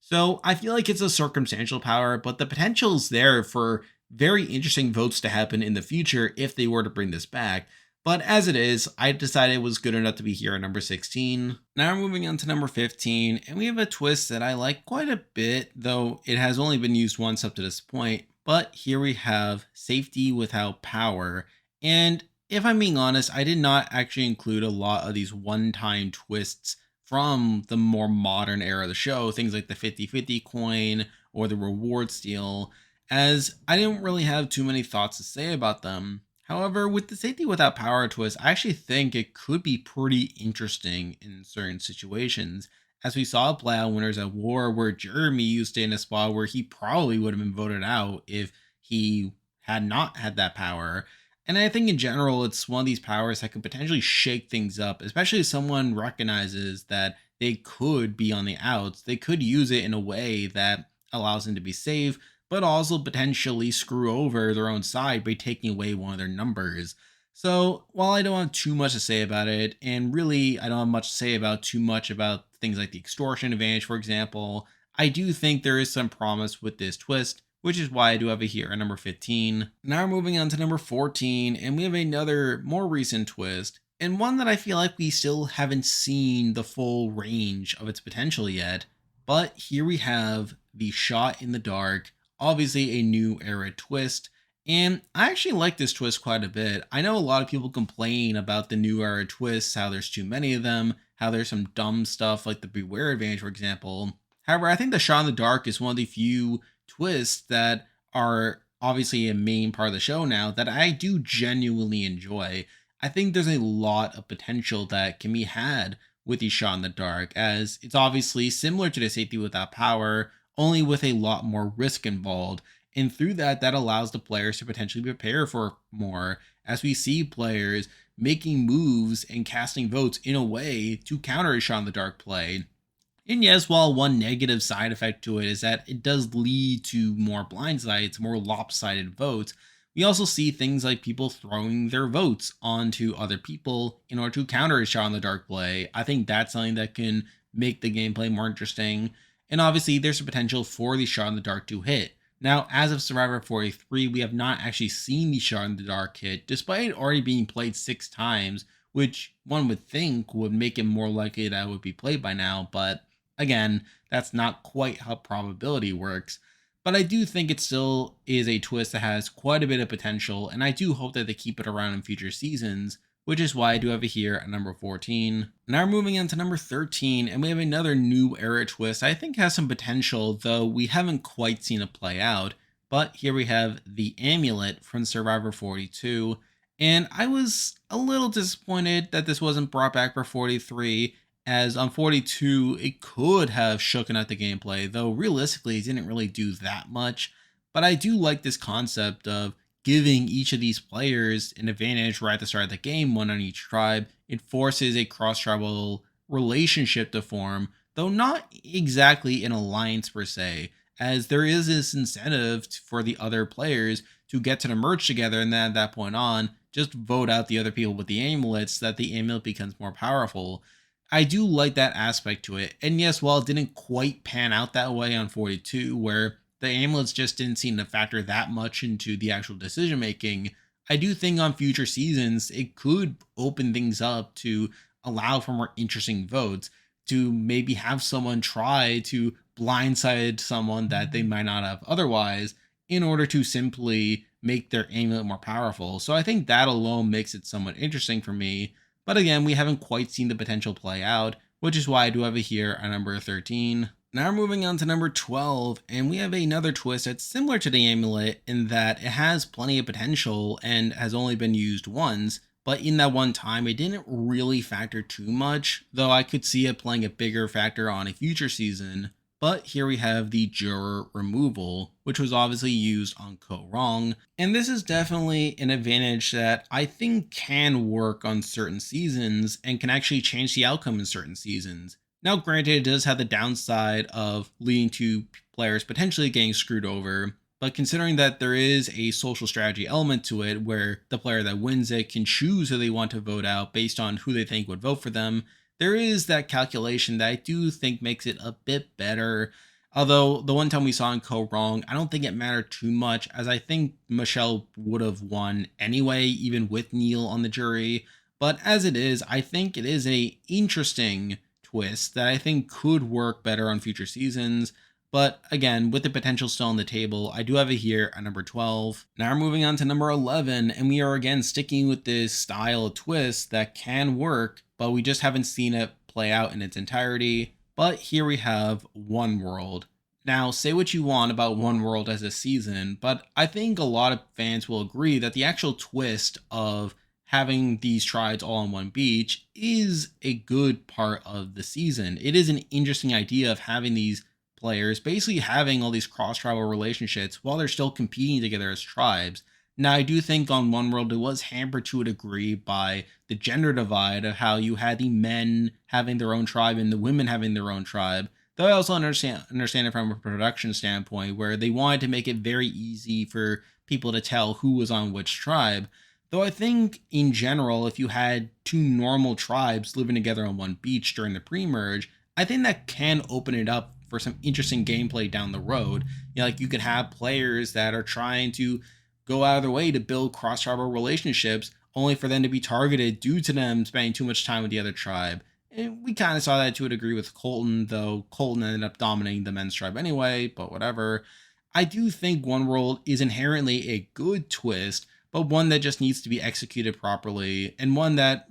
So I feel like it's a circumstantial power, but the potential's there for very interesting votes to happen in the future if they were to bring this back. But as it is, I decided it was good enough to be here at number 16. Now we're moving on to number 15, and we have a twist that I like quite a bit, though it has only been used once up to this point. But here we have safety without power. And if I'm being honest, I did not actually include a lot of these one-time twists from the more modern era of the show, things like the 50-50 coin or the reward steal, as I didn't really have too many thoughts to say about them. However, with the safety without power twist, I actually think it could be pretty interesting in certain situations, as we saw play out Winners at War, where Jeremy used it in a spot where he probably would have been voted out if he had not had that power. And I think in general, it's one of these powers that could potentially shake things up, especially if someone recognizes that they could be on the outs. They could use it in a way that allows them to be safe, but also potentially screw over their own side by taking away one of their numbers. So while I don't have too much to say about it, and really I don't have much to say about too much about things like the extortion advantage, for example, I do think there is some promise with this twist, which is why I do have it here at number 15. Now we're moving on to number 14, and we have another more recent twist, and one that I feel like we still haven't seen the full range of its potential yet. But here we have the Shot in the Dark, obviously a new era twist, and I actually like this twist quite a bit. I know a lot of people complain about the new era twists, how there's too many of them, how there's some dumb stuff like the Beware advantage, for example. However, I think the Shot in the Dark is one of the few twists that are obviously a main part of the show now that I do genuinely enjoy. I think there's a lot of potential that can be had with the Shot in the Dark, as it's obviously similar to the Safety Without Power, only with a lot more risk involved. And through that, that allows the players to potentially prepare for more, as we see players making moves and casting votes in a way to counter a Shot in the Dark play. And yes, while one negative side effect to it is that it does lead to more blindsides, more lopsided votes, we also see things like people throwing their votes onto other people in order to counter a Shot in the Dark play. I think that's something that can make the gameplay more interesting. And obviously, there's a potential for the Shot in the Dark to hit. Now, as of Survivor 43, we have not actually seen the Shot in the Dark hit, despite it already being played 6 times, which one would think would make it more likely that it would be played by now, but again, that's not quite how probability works. But I do think it still is a twist that has quite a bit of potential, and I do hope that they keep it around in future seasons, which is why I do have it here at number 14. Now we're moving on to number 13, and we have another new era twist I think has some potential, though we haven't quite seen it play out. But here we have the Amulet from Survivor 42, and I was a little disappointed that this wasn't brought back for 43, as on 42, it could have shooken up the gameplay, though realistically, it didn't really do that much. But I do like this concept of giving each of these players an advantage right at the start of the game, one on each tribe. It forces a cross-tribal relationship to form, though not exactly an alliance per se, as there is this incentive for the other players to get to the merge together, and then at that point on, just vote out the other people with the amulets so that the amulet becomes more powerful. I do like that aspect to it. And yes, while it didn't quite pan out that way on 42, where the amulets just didn't seem to factor that much into the actual decision making, I do think on future seasons, it could open things up to allow for more interesting votes, to maybe have someone try to blindside someone that they might not have otherwise in order to simply make their amulet more powerful. So I think that alone makes it somewhat interesting for me. But again, we haven't quite seen the potential play out, which is why I do have it here at number 13. Now we're moving on to number 12, and we have another twist that's similar to the amulet in that it has plenty of potential and has only been used once, but in that one time it didn't really factor too much, though I could see it playing a bigger factor on a future season. But here we have the juror removal, which was obviously used on Ko Wrong, and this is definitely an advantage that I think can work on certain seasons and can actually change the outcome in certain seasons. Now, granted, it does have the downside of leading to players potentially getting screwed over, but considering that there is a social strategy element to it where the player that wins it can choose who they want to vote out based on who they think would vote for them, there is that calculation that I do think makes it a bit better. Although the one time we saw in Ko Wrong, I don't think it mattered too much, as I think Michelle would have won anyway, even with Neil on the jury. But as it is, I think it is a interesting twist that I think could work better on future seasons. But again, with the potential still on the table, I do have it here at number 12. Now we're moving on to number 11, and we are again sticking with this style of twist that can work, but we just haven't seen it play out in its entirety. But here we have One World. Now, say what you want about One World as a season, but I think a lot of fans will agree that the actual twist of having these tribes all on one beach is a good part of the season. It is an interesting idea of having these players basically having all these cross-tribal relationships while they're still competing together as tribes. Now, I do think on One World it was hampered to a degree by the gender divide of how you had the men having their own tribe and the women having their own tribe. Though I also understand it from a production standpoint where they wanted to make it very easy for people to tell who was on which tribe. Though I think in general, if you had two normal tribes living together on one beach during the pre-merge, I think that can open it up for some interesting gameplay down the road. You know, like you could have players that are trying to go out of their way to build cross-tribal relationships only for them to be targeted due to them spending too much time with the other tribe. And we kind of saw that to a degree with Colton, though Colton ended up dominating the men's tribe anyway, but whatever. I do think One World is inherently a good twist, but one that just needs to be executed properly and one that,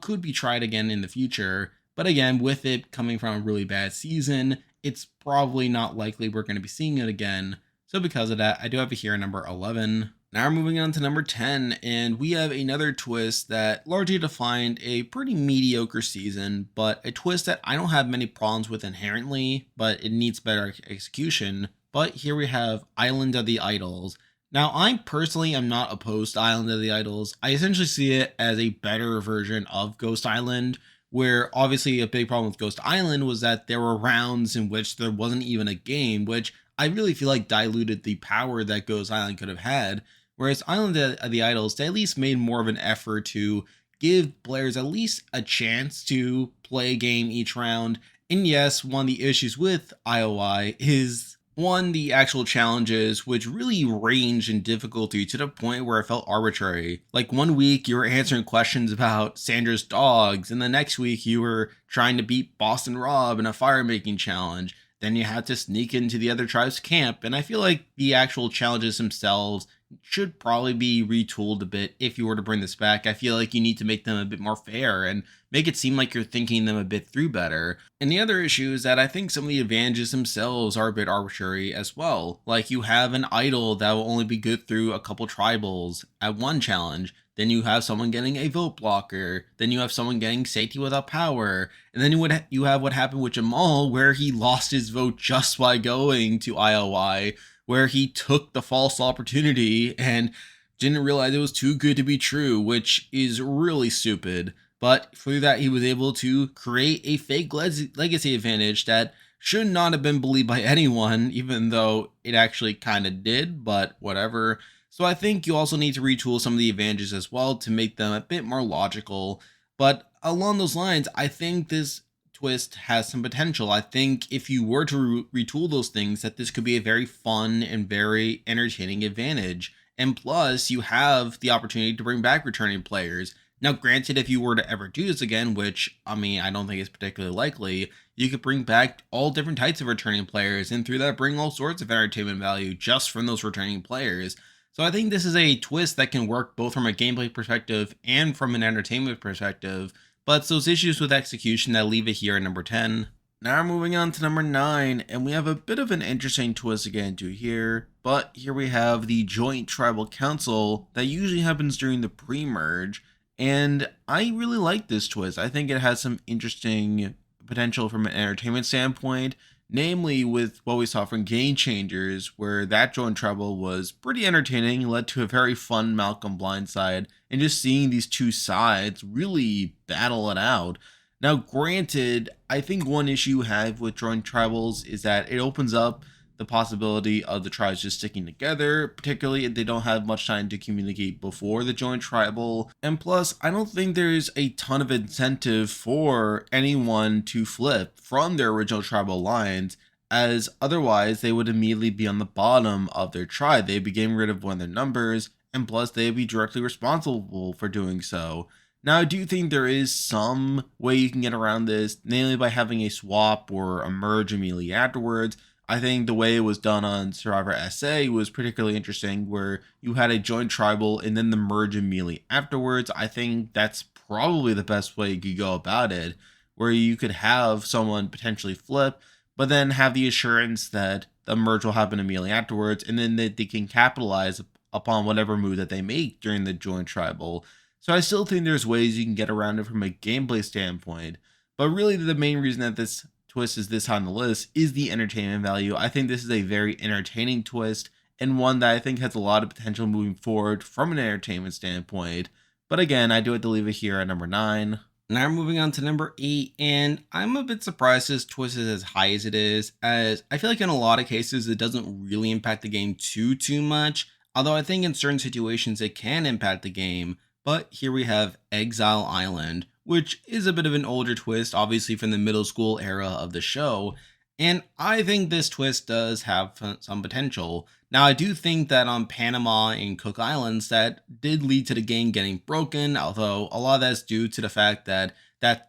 could be tried again in the future. But again, with it coming from a really bad season, it's probably not likely we're going to be seeing it again. So because of that, I do have it here at number 11. Now we're moving on to number 10, and we have another twist that largely defined a pretty mediocre season, but a twist that I don't have many problems with inherently, but it needs better execution. But here we have Island of the Idols. Now, I personally am not opposed to Island of the Idols. I essentially see it as a better version of Ghost Island, where obviously a big problem with Ghost Island was that there were rounds in which there wasn't even a game, which I really feel like diluted the power that Ghost Island could have had. Whereas Island of the Idols, they at least made more of an effort to give players at least a chance to play a game each round. And yes, one of the issues with IOI is the actual challenges, which really range in difficulty to the point where it felt arbitrary. Like one week you were answering questions about Sandra's dogs, and the next week you were trying to beat Boston Rob in a fire making challenge. Then you had to sneak into the other tribe's camp, and I feel like the actual challenges themselves should probably be retooled a bit if you were to bring this back. I feel like you need to make them a bit more fair and make it seem like you're thinking them a bit through better. And the other issue is that I think some of the advantages themselves are a bit arbitrary as well. Like you have an idol that will only be good through a couple tribals at one challenge. Then you have someone getting a vote blocker. Then you have someone getting safety without power. And then you have what happened with Jamal, where he lost his vote just by going to IOI, where he took the false opportunity and didn't realize it was too good to be true, which is really stupid. But through that, he was able to create a fake legacy advantage that should not have been believed by anyone, even though it actually kind of did, but whatever. So I think you also need to retool some of the advantages as well to make them a bit more logical. But along those lines, I think this twist has some potential. I think if you were to retool those things, that this could be a very fun and very entertaining advantage. And plus, you have the opportunity to bring back returning players. Now, granted, if you were to ever do this again, which I mean, I don't think is particularly likely, you could bring back all different types of returning players, and through that, bring all sorts of entertainment value just from those returning players. So I think this is a twist that can work both from a gameplay perspective and from an entertainment perspective, but it's those issues with execution that leave it here at number 10. Now we're moving on to number 9, and we have a bit of an interesting twist again to here, but here we have the Joint Tribal Council that usually happens during the pre-merge, and I really like this twist. I think it has some interesting potential from an entertainment standpoint, namely with what we saw from Game Changers, where that joint trouble was pretty entertaining, led to a very fun Malcolm Blindside, and just seeing these two sides really battle it out. Now, granted, I think one issue you have with joint tribals is that it opens up the possibility of the tribes just sticking together, particularly if they don't have much time to communicate before the joint tribal. And plus, I don't think there's a ton of incentive for anyone to flip from their original tribal lines, as otherwise they would immediately be on the bottom of their tribe. They'd be getting rid of one of their numbers, and plus they'd be directly responsible for doing so. Now, I do think there is some way you can get around this, namely by having a swap or a merge immediately afterwards. I think the way it was done on Survivor SA was particularly interesting, where you had a joint tribal and then the merge immediately afterwards. I think that's probably the best way you could go about it, where you could have someone potentially flip, but then have the assurance that the merge will happen immediately afterwards, and then they can capitalize upon whatever move that they make during the joint tribal. So I still think there's ways you can get around it from a gameplay standpoint, but really the main reason that this twist is this high on the list is the entertainment value. I think this is a very entertaining twist, and one that I think has a lot of potential moving forward from an entertainment standpoint. But again, I do have to leave it here at number 9. Now we're moving on to number 8, and I'm a bit surprised this twist is as high as it is, as I feel like in a lot of cases it doesn't really impact the game too much, although I think in certain situations it can impact the game. But here we have Exile Island, which is a bit of an older twist, obviously from the middle school era of the show, and I think this twist does have some potential. Now, I do think that on Panama and Cook Islands, that did lead to the game getting broken, although a lot of that's due to the fact that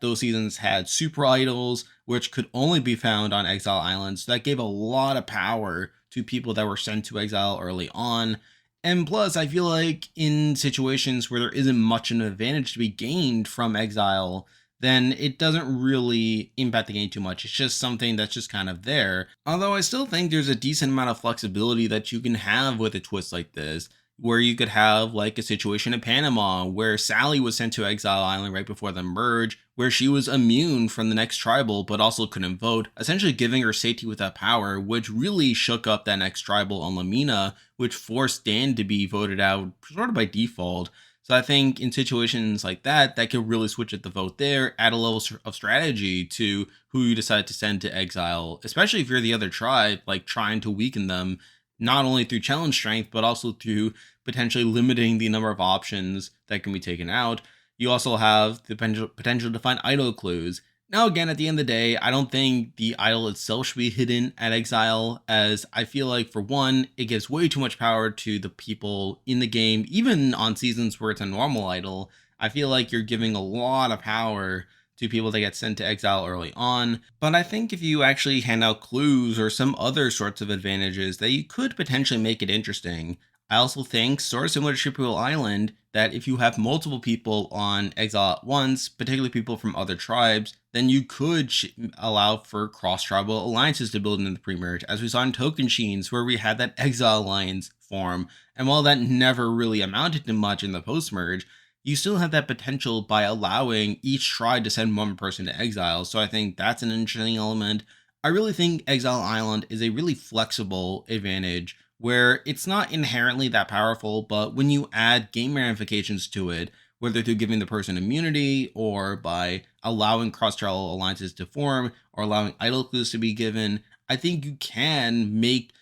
those seasons had super idols, which could only be found on Exile Island, so that gave a lot of power to people that were sent to exile early on. And plus, I feel like in situations where there isn't much an advantage to be gained from exile, then it doesn't really impact the game too much. It's just something that's just kind of there. Although I still think there's a decent amount of flexibility that you can have with a twist like this, where you could have like a situation in Panama where Sally was sent to Exile Island right before the merge, where she was immune from the next tribal but also couldn't vote, essentially giving her safety without power, which really shook up that next tribal on Lamina, which forced Dan to be voted out sort of by default. So I think in situations like that, that could really switch at the vote there, add a level of strategy to who you decide to send to exile, especially if you're the other tribe, like trying to weaken them, not only through challenge strength, but also through potentially limiting the number of options that can be taken out. You also have the potential to find idol clues. Now, again, at the end of the day, I don't think the idol itself should be hidden at exile, as I feel like, for one, it gives way too much power to the people in the game, even on seasons where it's a normal idol. I feel like you're giving a lot of power to people that get sent to exile early on, but I think if you actually hand out clues or some other sorts of advantages, that you could potentially make it interesting. I also think, sort of similar to Shipwheel Island, that if you have multiple people on exile at once, particularly people from other tribes, then you could allow for cross-tribal alliances to build in the pre-merge, as we saw in Tokensheens, where we had that exile alliance form. And while that never really amounted to much in the post-merge, you still have that potential by allowing each tribe to send one person to exile. So I think that's an interesting element. I really think Exile Island is a really flexible advantage where it's not inherently that powerful, but when you add game ramifications to it, whether through giving the person immunity or by allowing cross-tribal alliances to form or allowing idol clues to be given, I think you can make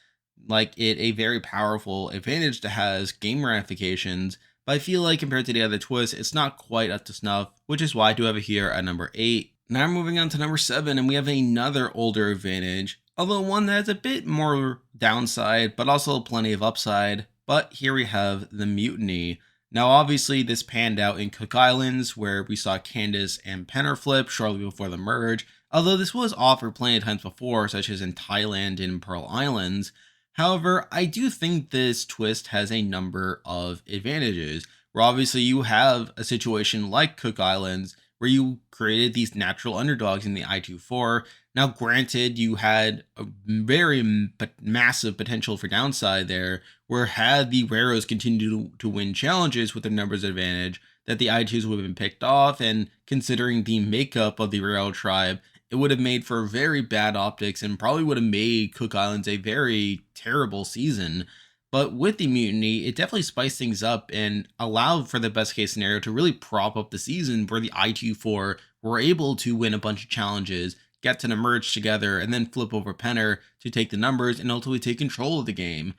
like it a very powerful advantage that has game ramifications. But I feel like compared to the other twists, it's not quite up to snuff, which is why I do have it here at number 8. Now we're moving on to number 7, and we have another older advantage, although one that has a bit more downside, but also plenty of upside. But here we have the Mutiny. Now, obviously, this panned out in Cook Islands, where we saw Candace and Penner flip shortly before the merge, although this was offered plenty of times before, such as in Thailand and Pearl Islands. However, I do think this twist has a number of advantages, where obviously you have a situation like Cook Islands, where you created these natural underdogs in the I-2-4. Now, granted, you had a very massive potential for downside there, where had the Raros continued to win challenges with their numbers advantage, that the I2s would have been picked off, and considering the makeup of the Raro tribe, it would have made for very bad optics and probably would have made Cook Islands a very terrible season. But with the mutiny, it definitely spiced things up and allowed for the best case scenario to really prop up the season where the I2-4 were able to win a bunch of challenges, get to the merge together, and then flip over Penner to take the numbers and ultimately take control of the game.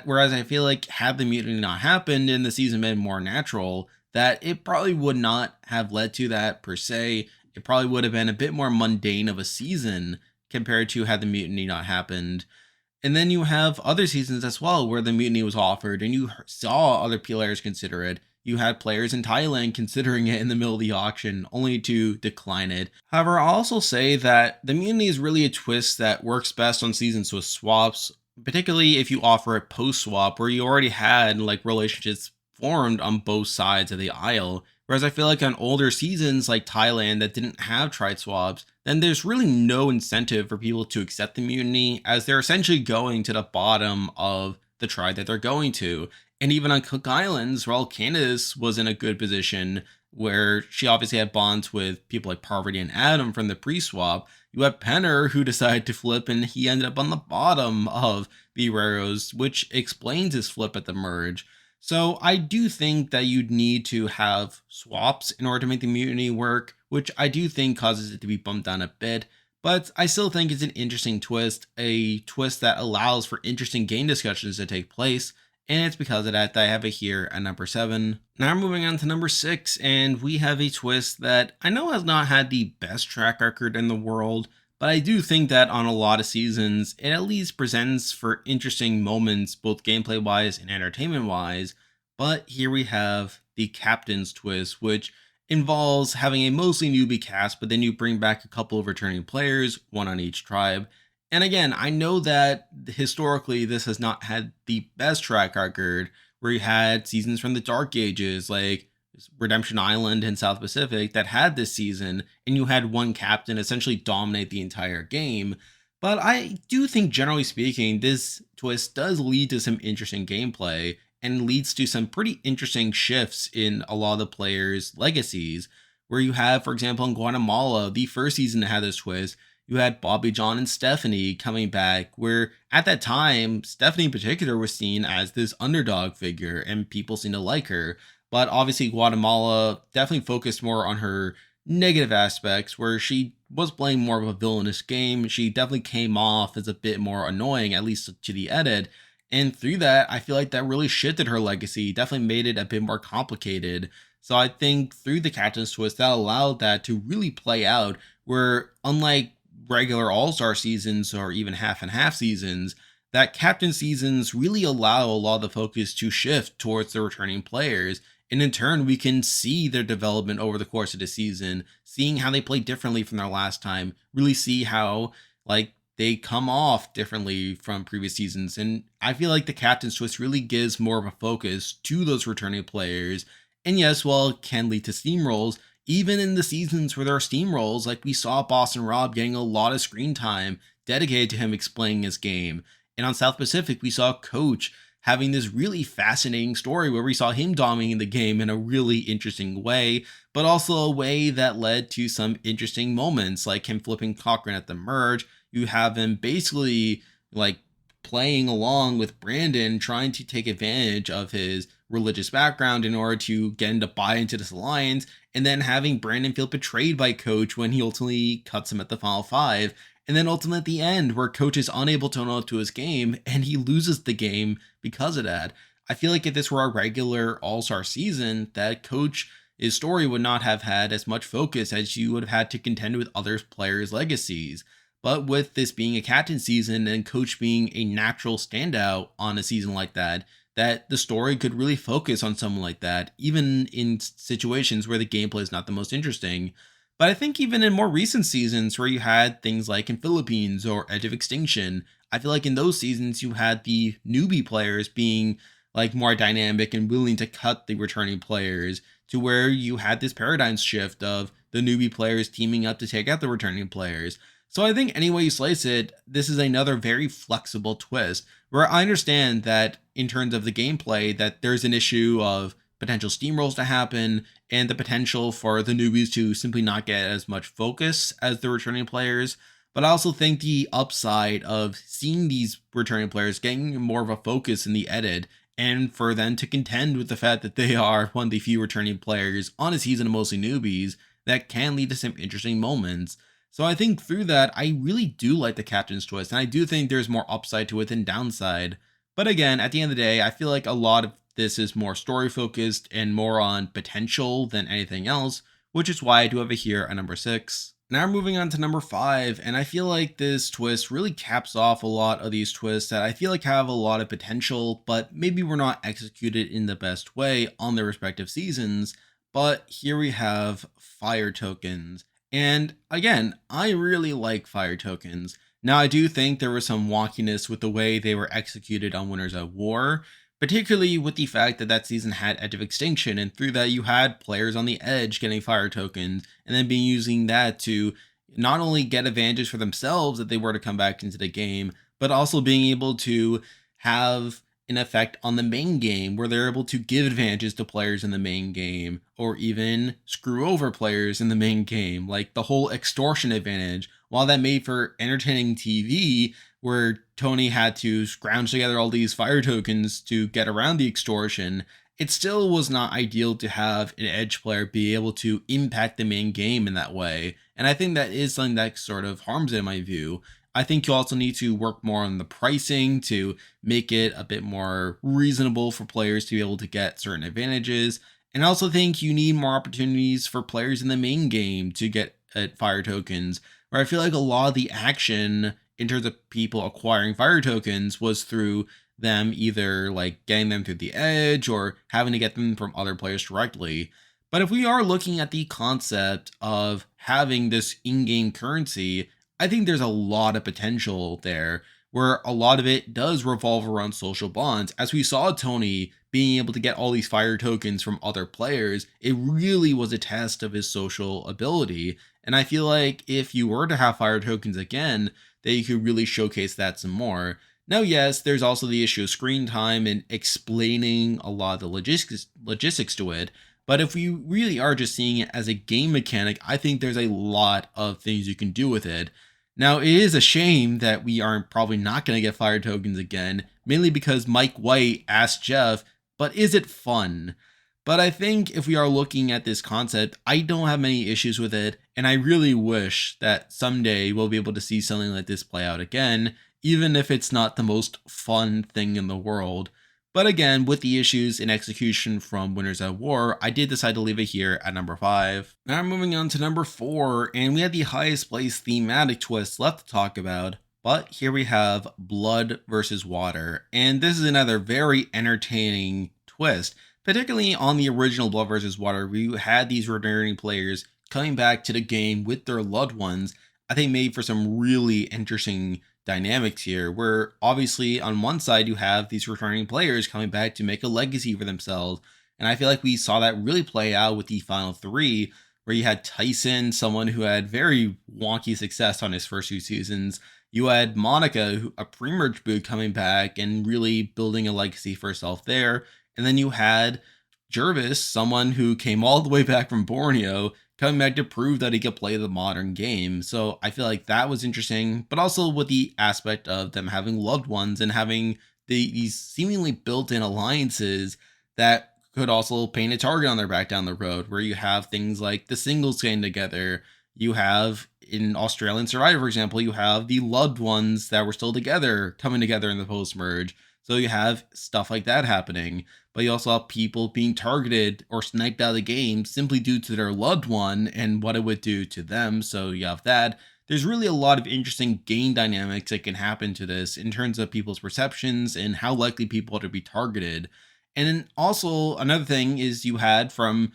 Whereas I feel like had the mutiny not happened and the season been more natural, that it probably would not have led to that per se. It probably would have been a bit more mundane of a season compared to had the mutiny not happened. And then you have other seasons as well where the mutiny was offered and you saw other players consider it. You had players in Thailand considering it in the middle of the auction, only to decline it. However, I'll also say that the mutiny is really a twist that works best on seasons with swaps, particularly if you offer it post-swap where you already had like relationships formed on both sides of the aisle. Whereas I feel like on older seasons like Thailand that didn't have trade swaps, then there's really no incentive for people to accept the mutiny, as they're essentially going to the bottom of the tribe that they're going to. And even on Cook Islands, while Candace was in a good position where she obviously had bonds with people like Parvati and Adam from the pre-swap, you had Penner who decided to flip and he ended up on the bottom of the Raros, which explains his flip at the merge. So I do think that you'd need to have swaps in order to make the mutiny work, which I do think causes it to be bumped down a bit. But I still think it's an interesting twist, a twist that allows for interesting game discussions to take place. And it's because of that I have it here at number 7. Now we're moving on to number 6, and we have a twist that I know has not had the best track record in the world, but I do think that on a lot of seasons, it at least presents for interesting moments, both gameplay wise and entertainment wise. But here we have the Captain's Twist, which involves having a mostly newbie cast, but then you bring back a couple of returning players, one on each tribe. And again, I know that historically this has not had the best track record, where you had seasons from the Dark Ages, like Redemption Island and South Pacific, that had this season, and you had one captain essentially dominate the entire game. But I do think, generally speaking, this twist does lead to some interesting gameplay and leads to some pretty interesting shifts in a lot of the players' legacies, where you have, for example, in Guatemala, the first season that had this twist, you had Bobby John and Stephanie coming back, where at that time, Stephanie in particular was seen as this underdog figure and people seemed to like her. But obviously, Guatemala definitely focused more on her negative aspects, where she was playing more of a villainous game. She definitely came off as a bit more annoying, at least to the edit. And through that, I feel like that really shifted her legacy, definitely made it a bit more complicated. So I think through the Captain's Twist, that allowed that to really play out, where unlike regular All-Star seasons or even half and half seasons, that Captain seasons really allow a lot of the focus to shift towards the returning players. And in turn, we can see their development over the course of the season, seeing how they play differently from their last time, really see how like they come off differently from previous seasons. And I feel like the Captain's Twist really gives more of a focus to those returning players. And yes, while it can lead to steamrolls, even in the seasons where there are steamrolls, like we saw Boston Rob getting a lot of screen time dedicated to him explaining his game. And on South Pacific, we saw Coach having this really fascinating story where we saw him dominating the game in a really interesting way, but also a way that led to some interesting moments, like him flipping Cochran at the merge. You have him basically like playing along with Brandon, trying to take advantage of his religious background in order to get him to buy into this alliance, and then having Brandon feel betrayed by Coach when he ultimately cuts him at the final 5. And then ultimately at the end, where Coach is unable to own up to his game and he loses the game because of that. I feel like if this were a regular All-Star season, that Coach's story would not have had as much focus as you would have had to contend with other players' legacies. But with this being a captain season and Coach being a natural standout on a season like that, that the story could really focus on someone like that, even in situations where the gameplay is not the most interesting. But I think even in more recent seasons where you had things like in Philippines or Edge of Extinction, I feel like in those seasons you had the newbie players being like more dynamic and willing to cut the returning players, to where you had this paradigm shift of the newbie players teaming up to take out the returning players. So I think any way you slice it, this is another very flexible twist where I understand that in terms of the gameplay that there's an issue of potential steamrolls to happen and the potential for the newbies to simply not get as much focus as the returning players. But I also think the upside of seeing these returning players getting more of a focus in the edit, and for them to contend with the fact that they are one of the few returning players on a season of mostly newbies, that can lead to some interesting moments. So I think through that, I really do like the captain's twist, and I do think there's more upside to it than downside. But again, at the end of the day, I feel like a lot of this is more story focused and more on potential than anything else, which is why I do have it here at number 6. Now we're moving on to number 5, and I feel like this twist really caps off a lot of these twists that I feel like have a lot of potential, but maybe were not executed in the best way on their respective seasons. But here we have fire tokens. And again, I really like fire tokens. Now, I do think there was some wonkiness with the way they were executed on Winners at War, particularly with the fact that that season had Edge of Extinction, and through that you had players on the edge getting fire tokens, and then being using that to not only get advantages for themselves if they were to come back into the game, but also being able to have an effect on the main game where they're able to give advantages to players in the main game, or even screw over players in the main game, like the whole extortion advantage. While that made for entertaining TV, where Tony had to scrounge together all these fire tokens to get around the extortion, it still was not ideal to have an edge player be able to impact the main game in that way. And I think that is something that sort of harms it in my view. I think you also need to work more on the pricing to make it a bit more reasonable for players to be able to get certain advantages. And I also think you need more opportunities for players in the main game to get fire tokens, where I feel like a lot of the action in terms of people acquiring fire tokens was through them either like getting them through the edge or having to get them from other players directly. But if we are looking at the concept of having this in-game currency, I think there's a lot of potential there where a lot of it does revolve around social bonds. As we saw Tony being able to get all these fire tokens from other players, it really was a test of his social ability. And I feel like if you were to have fire tokens again, that you could really showcase that some more. Now, yes, there's also the issue of screen time and explaining a lot of the logistics to it. But if we really are just seeing it as a game mechanic, I think there's a lot of things you can do with it. Now, it is a shame that we aren't probably not going to get fire tokens again, mainly because Mike White asked Jeff, but is it fun? But I think if we are looking at this concept, I don't have many issues with it, and I really wish that someday we'll be able to see something like this play out again, even if it's not the most fun thing in the world. But again, with the issues in execution from Winners at War, I did decide to leave it here at number 5. Now I'm moving on to number 4, and we had the highest place thematic twist left to talk about. But here we have Blood versus Water, and this is another very entertaining twist, particularly on the original Blood versus Water, where you had these returning players coming back to the game with their loved ones. I think made for some really interesting dynamics here, where obviously on one side you have these returning players coming back to make a legacy for themselves, and I feel like we saw that really play out with the final 3, where you had Tyson, someone who had very wonky success on his first 2 seasons. You had Monica, a pre-merge boot, coming back and really building a legacy for herself there, and then you had Jervis, someone who came all the way back from Borneo, coming back to prove that he could play the modern game. So I feel like that was interesting, but also with the aspect of them having loved ones and having these seemingly built-in alliances that could also paint a target on their back down the road, where you have things like the singles getting together. You have, in Australian Survivor, for example, you have the loved ones that were still together coming together in the post-merge. So you have stuff like that happening, but you also have people being targeted or sniped out of the game simply due to their loved one and what it would do to them. So you have that. there's really a lot of interesting game dynamics that can happen to this in terms of people's perceptions and how likely people are to be targeted. And then also another thing is you had from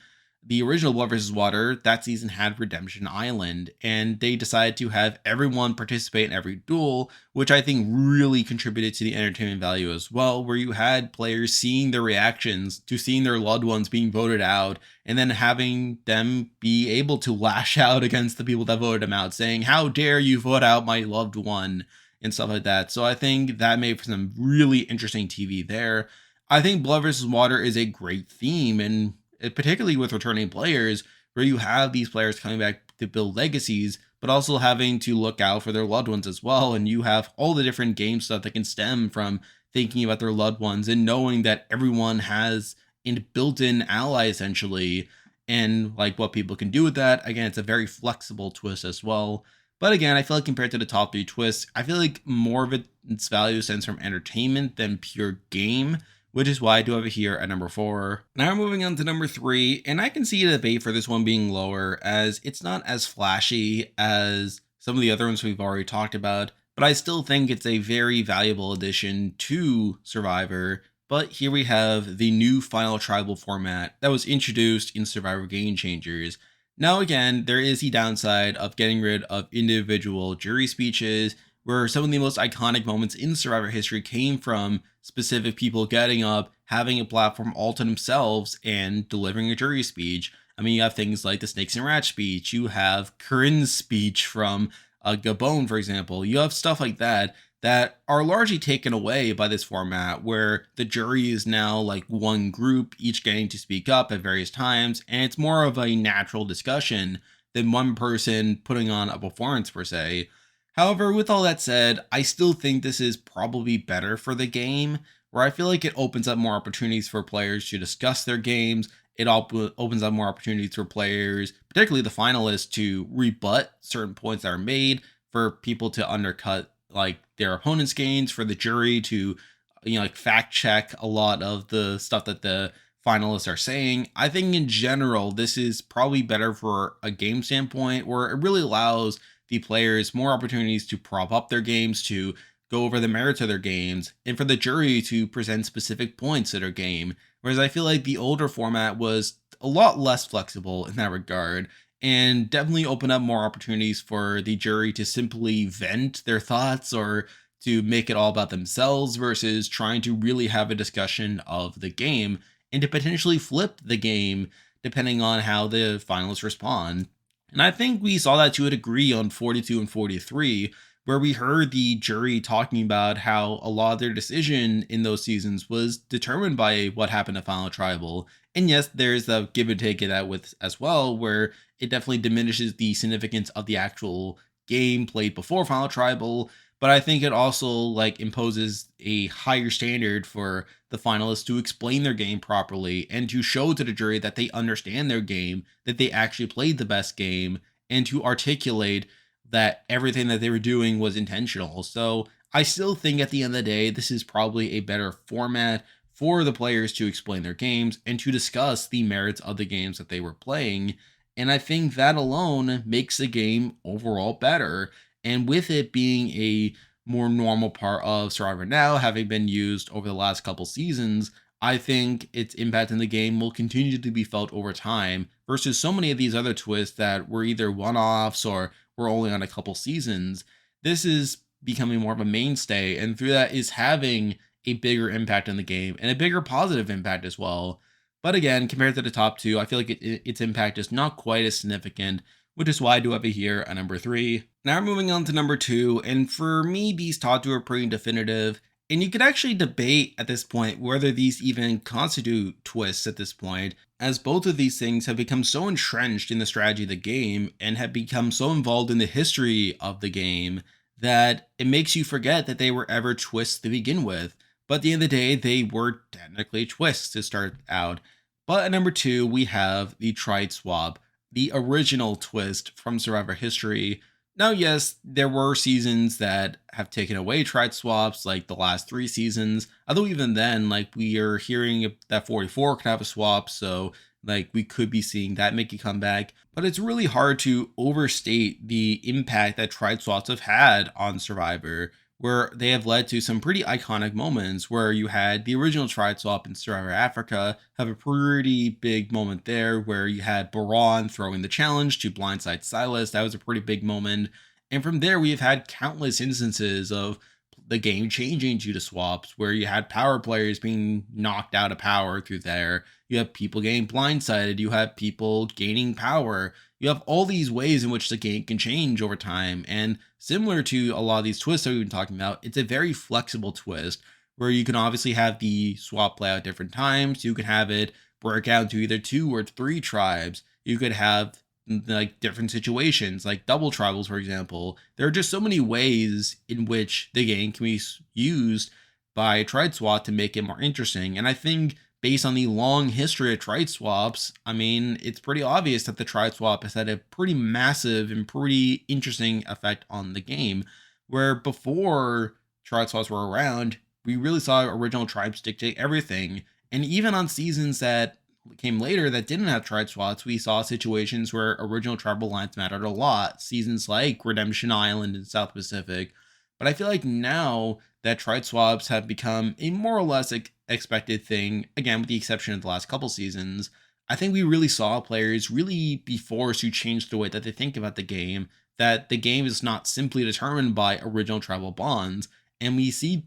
the original Blood vs. Water, that season had Redemption Island, and they decided to have everyone participate in every duel, which I think really contributed to the entertainment value as well, where you had players seeing their reactions to seeing their loved ones being voted out, and then having them be able to lash out against the people that voted them out, saying, "How dare you vote out my loved one?" and stuff like that. So I think that made for some really interesting TV there. I think Blood vs. Water is a great theme, and particularly with returning players, where you have these players coming back to build legacies, but also having to look out for their loved ones as well. And you have all the different game stuff that can stem from thinking about their loved ones and knowing that everyone has a built-in ally essentially, and like what people can do with that. Again, it's a very flexible twist as well. But again, I feel like compared to the top three twists, I feel like more of its value stems from entertainment than pure game, which is why I do have it here at number 4. Now we're moving on to number 3, and I can see a debate for this one being lower, as it's not as flashy as some of the other ones we've already talked about, but I still think it's a very valuable addition to Survivor. But here we have the new Final Tribal format that was introduced in Survivor Game Changers. Now again, there is the downside of getting rid of individual jury speeches, where some of the most iconic moments in Survivor history came from specific people getting up, having a platform all to themselves, and delivering a jury speech. I mean, you have things like the Snakes and Rats speech, you have Corinne's speech from Gabon, for example. You have stuff like that that are largely taken away by this format, where the jury is now like one group, each getting to speak up at various times, and it's more of a natural discussion than one person putting on a performance per se. However, with all that said, I still think this is probably better for the game, where I feel like it opens up more opportunities for players to discuss their games. It opens up more opportunities for players, particularly the finalists, to rebut certain points that are made, for people to undercut like their opponent's gains, for the jury to, like fact check a lot of the stuff that the finalists are saying. I think in general, this is probably better for a game standpoint, where it really allows the players more opportunities to prop up their games, to go over the merits of their games, and for the jury to present specific points to their game. Whereas I feel like the older format was a lot less flexible in that regard, and definitely opened up more opportunities for the jury to simply vent their thoughts or to make it all about themselves, versus trying to really have a discussion of the game and to potentially flip the game depending on how the finalists respond. And I think we saw that to a degree on 42 and 43, where we heard the jury talking about how a lot of their decision in those seasons was determined by what happened at Final Tribal. And yes, there's a give and take of that with as well, where it definitely diminishes the significance of the actual game played before Final Tribal. But I think it also like imposes a higher standard for the finalists to explain their game properly and to show to the jury that they understand their game, that they actually played the best game, and to articulate that everything that they were doing was intentional. So I still think at the end of the day, this is probably a better format for the players to explain their games and to discuss the merits of the games that they were playing. And I think that alone makes the game overall better. And with it being a more normal part of Survivor now, having been used over the last couple seasons, I think its impact in the game will continue to be felt over time, versus so many of these other twists that were either one-offs or were only on a couple seasons. This is becoming more of a mainstay, and through that is having a bigger impact in the game and a bigger positive impact as well. But again, compared to the top two, I feel like its impact is not quite as significant, which is why I do have it here at number 3. Now we're moving on to number 2, and for me, these top two are pretty definitive. And you could actually debate at this point whether these even constitute twists at this point, as both of these things have become so entrenched in the strategy of the game and have become so involved in the history of the game that it makes you forget that they were ever twists to begin with. But at the end of the day, they were technically twists to start out. But at number 2, we have the Trite Swap, the original twist from Survivor history. Now, yes, there were seasons that have taken away trite swaps, like the last 3 seasons. Although even then, like we are hearing that 44 can have a swap, so like we could be seeing that make a comeback. But it's really hard to overstate the impact that trade swaps have had on Survivor, where they have led to some pretty iconic moments where you had the original trade swap in Survivor Africa have a pretty big moment there where you had Baron throwing the challenge to blindside Silas. That was a pretty big moment. And from there, we have had countless instances of the game changing due to swaps, where you had power players being knocked out of power through there. You have people getting blindsided. You have people gaining power. You have all these ways in which the game can change over time. And similar to a lot of these twists that we've been talking about, it's a very flexible twist where you can obviously have the swap play out at different times. You can have it break out to either 2 or 3 tribes. You could have like different situations, like double tribals, for example. There are just so many ways in which the game can be used by trade swap to make it more interesting. And I think based on the long history of trade swaps, I mean, it's pretty obvious that the trade swap has had a pretty massive and pretty interesting effect on the game. Where before trade swaps were around, we really saw original tribes dictate everything. And even on seasons that came later that didn't have trade swaps, we saw situations where original tribal lines mattered a lot. Seasons like Redemption Island and South Pacific. But I feel like now that trade swaps have become a more or less expected thing, again, with the exception of the last couple seasons, I think we really saw players really be forced to change the way that they think about the game, that the game is not simply determined by original tribal bonds. And we see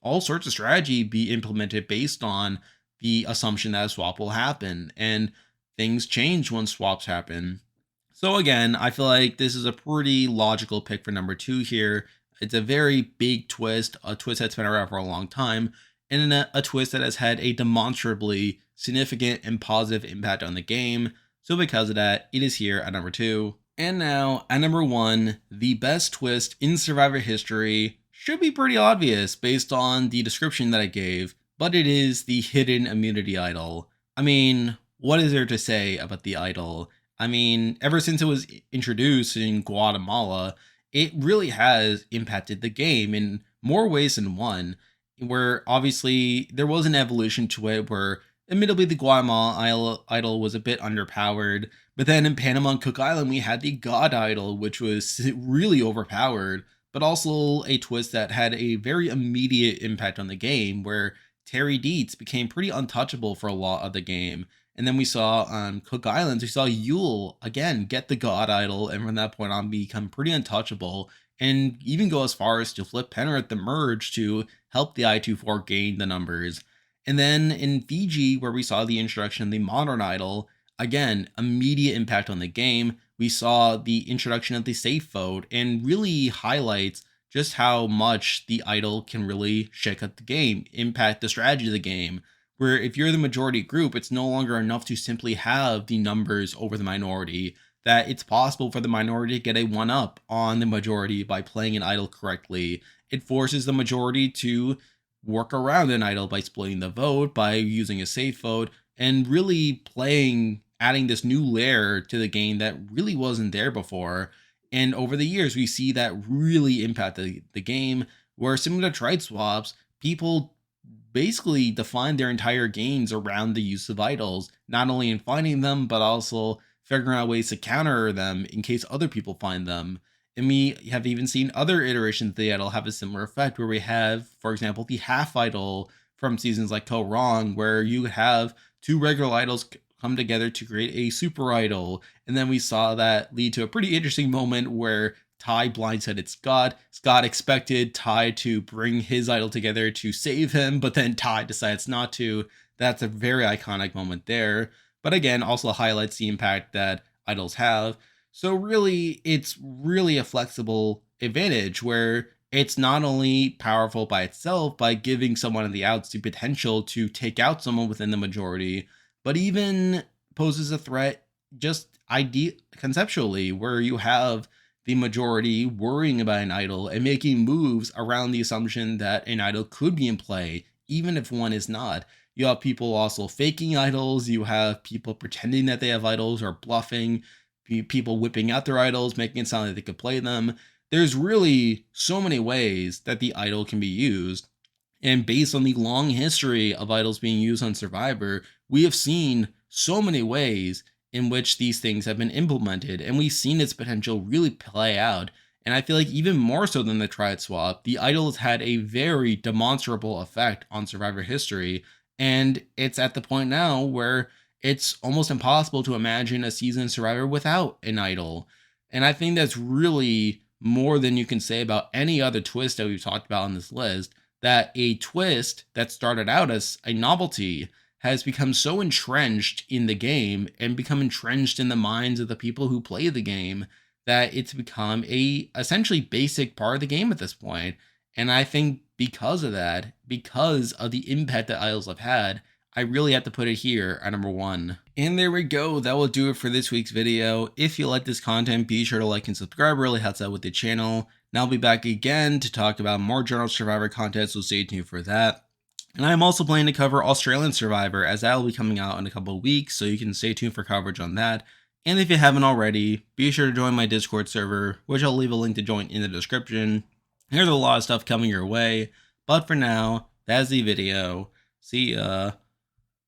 all sorts of strategy be implemented based on the assumption that a swap will happen, and things change when swaps happen. So again, I feel like this is a pretty logical pick for number 2 here. It's a very big twist, a twist that's been around for a long time, and a twist that has had a demonstrably significant and positive impact on the game. So because of that, it is here at number 2. And now, at number 1, the best twist in Survivor history should be pretty obvious based on the description that I gave, but it is the hidden immunity idol. I mean, what is there to say about the idol? I mean, ever since it was introduced in Guatemala, it really has impacted the game in more ways than one, where obviously there was an evolution to it where admittedly the Guatemala idol was a bit underpowered, but then in Panama and Cook Island we had the God idol, which was really overpowered, but also a twist that had a very immediate impact on the game where Terry Dietz became pretty untouchable for a lot of the game. And then we saw on Cook Islands, we saw Yule again get the God Idol, and from that point on become pretty untouchable, and even go as far as to flip Penner at the merge to help the I-24 gain the numbers. And then in Fiji, where we saw the introduction of the Modern Idol, again, immediate impact on the game. We saw the introduction of the safe vote, and really highlights just how much the idol can really shake up the game, impact the strategy of the game, where if you're the majority group, it's no longer enough to simply have the numbers over the minority, that it's possible for the minority to get a 1-up on the majority by playing an idol correctly. It forces the majority to work around an idol by splitting the vote, by using a safe vote, and really adding this new layer to the game that really wasn't there before. And over the years, we see that really impact the game, where similar to trade swaps, people basically define their entire games around the use of idols, not only in finding them, but also figuring out ways to counter them in case other people find them. And we have even seen other iterations of the idol have a similar effect, where we have, for example, the half idol from seasons like Ko Wrong, where you have 2 regular idols come together to create a super idol. And then we saw that lead to a pretty interesting moment where Ty blindsided Scott. Scott expected Ty to bring his idol together to save him, but then Ty decides not to. That's a very iconic moment there. But again, also highlights the impact that idols have. So really, it's really a flexible advantage where it's not only powerful by itself by giving someone on the outs the potential to take out someone within the majority, but even poses a threat just conceptually, where you have the majority worrying about an idol and making moves around the assumption that an idol could be in play, even if one is not. You have people also faking idols, you have people pretending that they have idols or bluffing, people whipping out their idols, making it sound like they could play them. There's really so many ways that the idol can be used. And based on the long history of idols being used on Survivor, we have seen so many ways in which these things have been implemented, and we've seen its potential really play out. And I feel like even more so than the Triad swap, the idol has had a very demonstrable effect on Survivor history, and it's at the point now where it's almost impossible to imagine a season of Survivor without an idol. And I think that's really more than you can say about any other twist that we've talked about on this list, that a twist that started out as a novelty has become so entrenched in the game and become entrenched in the minds of the people who play the game that it's become a essentially basic part of the game at this point. And I think because of that, because of the impact that idols have had, I really have to put it here at number 1. And there we go. That will do it for this week's video. If you like this content, be sure to like and subscribe. It really helps out with the channel. And I'll be back again to talk about more general Survivor content, so stay tuned for that. And I'm also planning to cover Australian Survivor, as that will be coming out in a couple of weeks, so you can stay tuned for coverage on that. And if you haven't already, be sure to join my Discord server, which I'll leave a link to join in the description. There's a lot of stuff coming your way, but for now, that's the video. See ya.